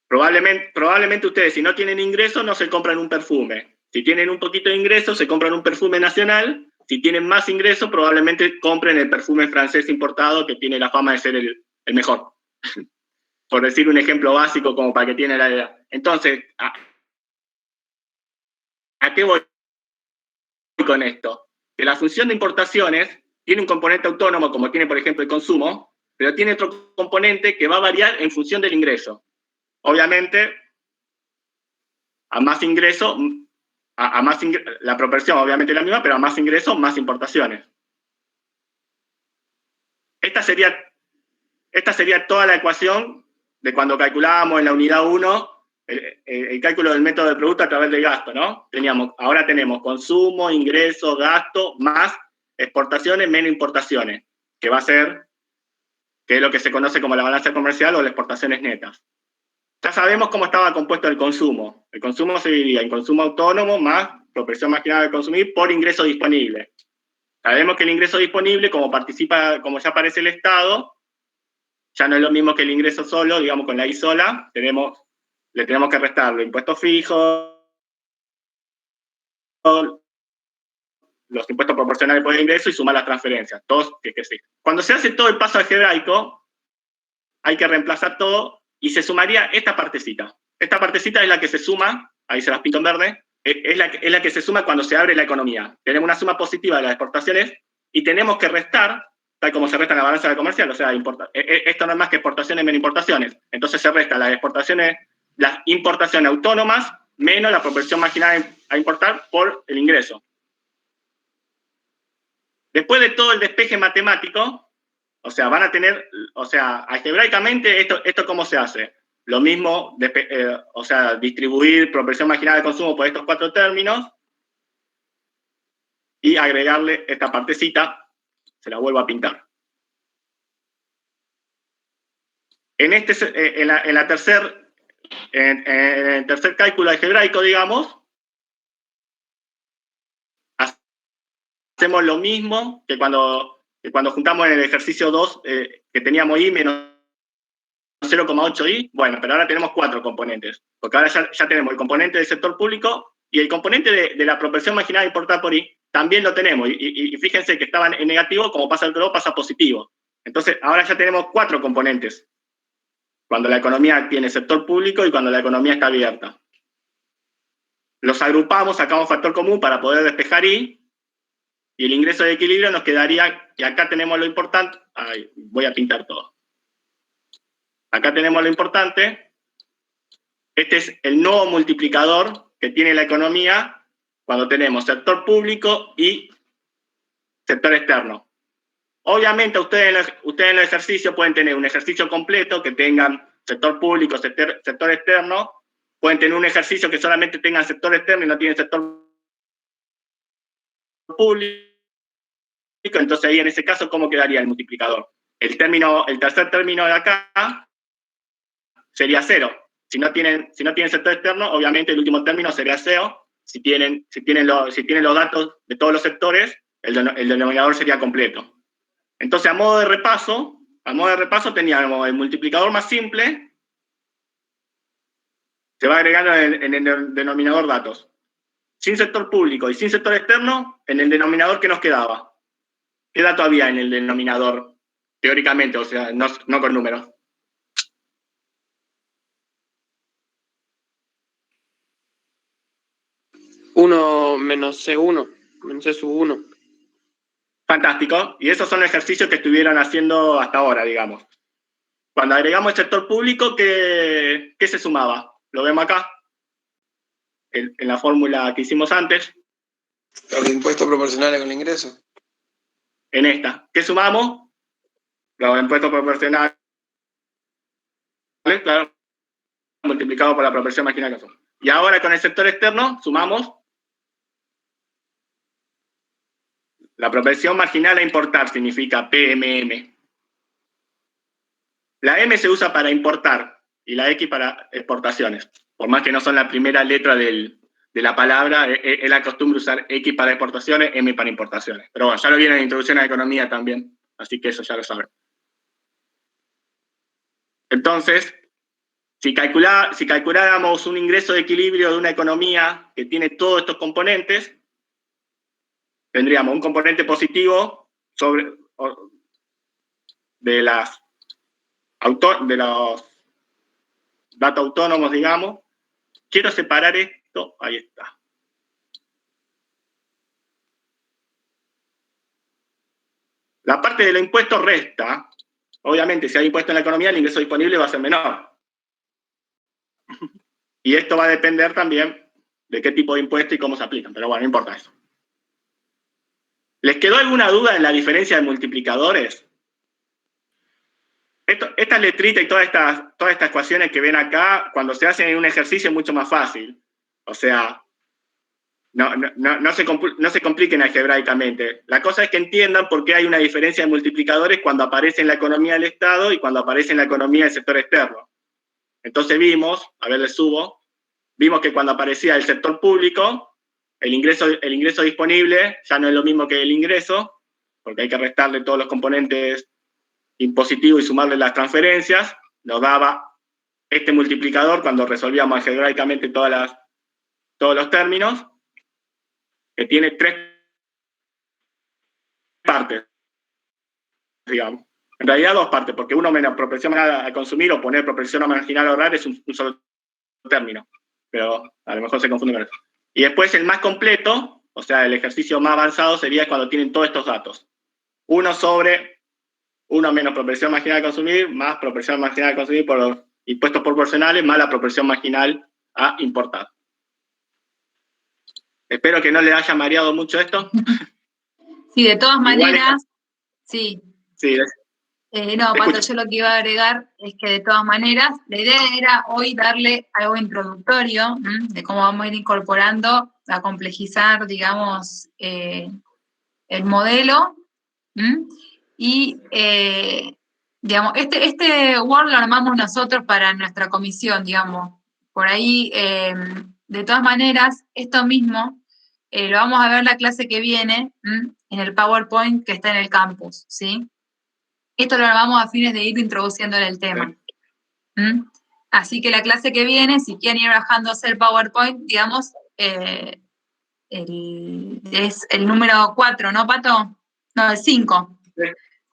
L: Probablemente ustedes, si no tienen ingreso, no se compran un perfume. Si tienen un poquito de ingreso, se compran un perfume nacional. Si tienen más ingreso, probablemente compren el perfume francés importado, que tiene la fama de ser el mejor. Por decir un ejemplo básico, como para que tiene la idea. Entonces, ¿a qué voy con esto? Que la función de importaciones tiene un componente autónomo, como tiene, por ejemplo, el consumo, pero tiene otro componente que va a variar en función del ingreso. Obviamente, a más ingreso, la proporción obviamente es la misma, pero a más ingreso, más importaciones. Esta sería toda la ecuación de cuando calculábamos en la unidad 1 el cálculo del método de producto a través del gasto, ¿no? Ahora tenemos consumo, ingreso, gasto, más exportaciones menos importaciones, que es lo que se conoce como la balanza comercial o las exportaciones netas. Ya sabemos cómo estaba compuesto el consumo. El consumo se dividía en consumo autónomo más proporción marginal de consumir por ingreso disponible. Sabemos que el ingreso disponible, como ya aparece el Estado, ya no es lo mismo que el ingreso solo, digamos con la I sola, le tenemos que restar los impuestos fijos, los impuestos proporcionales por el ingreso y sumar las transferencias, todos que sí. Cuando se hace todo el paso algebraico, hay que reemplazar todo y se sumaría esta partecita. Esta partecita es la que se suma, ahí se las pinto en verde, es la que se suma cuando se abre la economía. Tenemos una suma positiva de las exportaciones y tenemos que restar, tal como se resta en la balanza comercial, o sea, esto no es más que exportaciones menos importaciones. Entonces se resta las importaciones autónomas menos la proporción marginal a importar por el ingreso. Después de todo el despeje matemático, o sea, algebraicamente, ¿esto cómo se hace? Lo mismo, o sea, distribuir proporción marginal de consumo por estos 4 términos y agregarle esta partecita, se la vuelvo a pintar. En el tercer cálculo algebraico, digamos, hacemos lo mismo que cuando juntamos en el ejercicio 2, que teníamos I menos 0,8i, bueno, pero ahora tenemos 4 componentes, porque ahora ya tenemos el componente del sector público Y el componente de la proporción marginal a importar por I también lo tenemos. Y fíjense que estaban en negativo, como pasa el globo, pasa a positivo. Entonces, ahora ya tenemos 4 componentes. Cuando la economía tiene sector público y cuando la economía está abierta. Los agrupamos, sacamos factor común para poder despejar I. Y el ingreso de equilibrio nos quedaría, y acá tenemos lo importante. Ay, voy a pintar todo. Acá tenemos lo importante. Este es el nuevo multiplicador que tiene la economía cuando tenemos sector público y sector externo. Obviamente ustedes en el ejercicio pueden tener un ejercicio completo que tengan sector público, sector externo. Pueden tener un ejercicio que solamente tengan sector externo y no tienen sector público. Entonces ahí en ese caso, ¿cómo quedaría el multiplicador? El tercer término de acá sería 0. Si no tienen sector externo, obviamente el último término sería 0. Si tienen los datos de todos los sectores, el denominador sería completo. Entonces, a modo de repaso teníamos el multiplicador más simple, se va agregando en el denominador datos. Sin sector público y sin sector externo, en el denominador que nos quedaba. ¿Qué dato había en el denominador? Teóricamente, o sea, no con números.
C: Uno menos C1, menos C sub 1.
L: Fantástico. Y esos son los ejercicios que estuvieron haciendo hasta ahora, digamos. Cuando agregamos el sector público, ¿qué se sumaba? Lo vemos acá, en la fórmula que hicimos antes.
F: Los impuestos proporcionales con el ingreso.
L: En esta. ¿Qué sumamos? Los impuestos proporcionales, claro, multiplicado por la proporción marginal. Y ahora con el sector externo sumamos la proporción marginal a importar, significa PMM. La M se usa para importar y la X para exportaciones. Por más que no son la primera letra de la palabra, es la costumbre usar X para exportaciones, M para importaciones. Pero bueno, ya lo viene en la introducción a la economía también, así que eso ya lo saben. Entonces, si calculáramos un ingreso de equilibrio de una economía que tiene todos estos componentes, tendríamos un componente positivo de los datos autónomos, digamos. Quiero separar esto, ahí está. La parte de los impuestos resta. Obviamente, si hay impuesto en la economía, el ingreso disponible va a ser menor. Y esto va a depender también de qué tipo de impuesto y cómo se aplican. Pero bueno, no importa eso. ¿Les quedó alguna duda en la diferencia de multiplicadores? Estas letritas y todas estas ecuaciones que ven acá, cuando se hacen en un ejercicio es mucho más fácil. O sea, no se compliquen algebraicamente. La cosa es que entiendan por qué hay una diferencia de multiplicadores cuando aparece en la economía del Estado y cuando aparece en la economía del sector externo. Entonces vimos, a ver, les subo, vimos que cuando aparecía el sector público, el ingreso disponible ya no es lo mismo que el ingreso, porque hay que restarle todos los componentes impositivos y sumarle las transferencias, nos daba este multiplicador cuando resolvíamos algebraicamente todos los términos, que tiene 3 partes, digamos. En realidad 2 partes, porque uno menos proporción marginal a consumir o poner proporción marginal a ahorrar es un solo término, pero a lo mejor se confunde con eso. Y después el más completo, o sea, el ejercicio más avanzado sería cuando tienen todos estos datos. 1 menos proporción marginal a consumir, más proporción marginal a consumir por los impuestos proporcionales, más la proporción marginal a importar. Espero que no le haya mareado mucho esto.
A: Sí, de todas maneras, sí.
L: Sí.
A: No, Pato, yo lo que iba a agregar es que de todas maneras, la idea era hoy darle algo introductorio de cómo vamos a ir incorporando, a complejizar, digamos, el modelo. Y, digamos, este Word lo armamos nosotros para nuestra comisión, digamos. Por ahí, de todas maneras, esto mismo lo vamos a ver la clase que viene en el PowerPoint que está en el campus, ¿sí? Esto lo armamos a fines de ir introduciendo en el tema. Así que la clase que viene, si quieren ir bajándose el PowerPoint, digamos, es el número 4, ¿no, Pato? No, el 5.
L: Sí.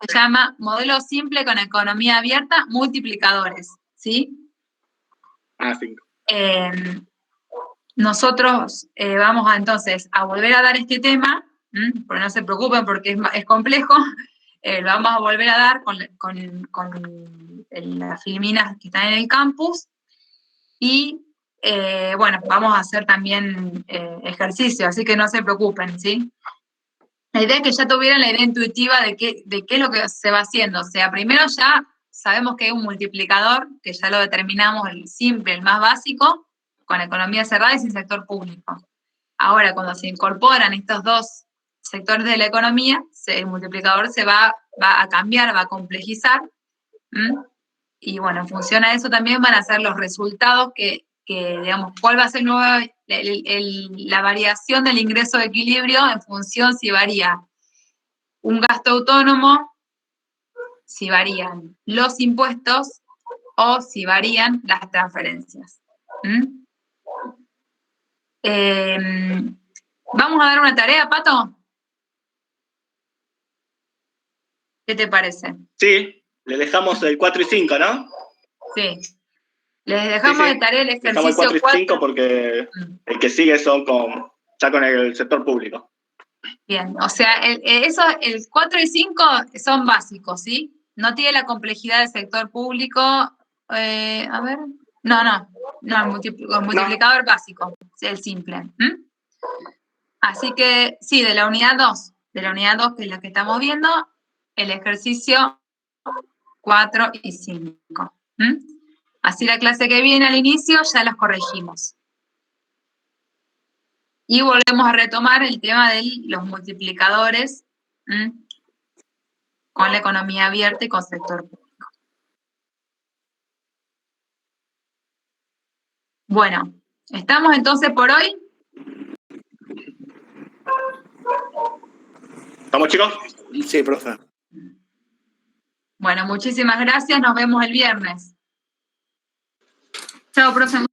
A: Se llama modelo simple con economía abierta, multiplicadores, ¿sí?
L: 5.
A: Nosotros vamos entonces a volver a dar este tema, pero no se preocupen porque es complejo, lo vamos a volver a dar con las filminas que están en el campus, y bueno, vamos a hacer también ejercicio, así que no se preocupen, ¿sí? La idea es que ya tuvieran la idea intuitiva de qué es lo que se va haciendo. O sea, primero ya sabemos que hay un multiplicador, que ya lo determinamos, el simple, el más básico, con economía cerrada y sin sector público. Ahora, cuando se incorporan estos dos sectores de la economía, el multiplicador se va a cambiar, va a complejizar, y bueno, en función a eso también van a ser los resultados que digamos, cuál va a ser la variación del ingreso de equilibrio en función si varía un gasto autónomo, si varían los impuestos o si varían las transferencias. ¿Vamos a dar una tarea, Pato? ¿Qué te parece?
L: Sí, le dejamos el 4 y 5, ¿no?
A: Sí. Les dejamos de tarea el ejercicio
L: dejamos el 4 y 5
A: 4.
L: porque el que sigue son ya con el sector público.
A: Bien, o sea, el 4 y 5 son básicos, ¿sí? No tiene la complejidad del sector público. A ver. No, el multiplicador básico, el simple. Así que, sí, de la unidad 2, que es la que estamos viendo, el ejercicio 4 y 5. Así la clase que viene al inicio ya los corregimos. Y volvemos a retomar el tema de los multiplicadores con la economía abierta y con sector público. Bueno, ¿estamos entonces por hoy?
L: ¿Estamos, chicos?
K: Sí, profe.
A: Bueno, muchísimas gracias. Nos vemos el viernes. Chao, profe.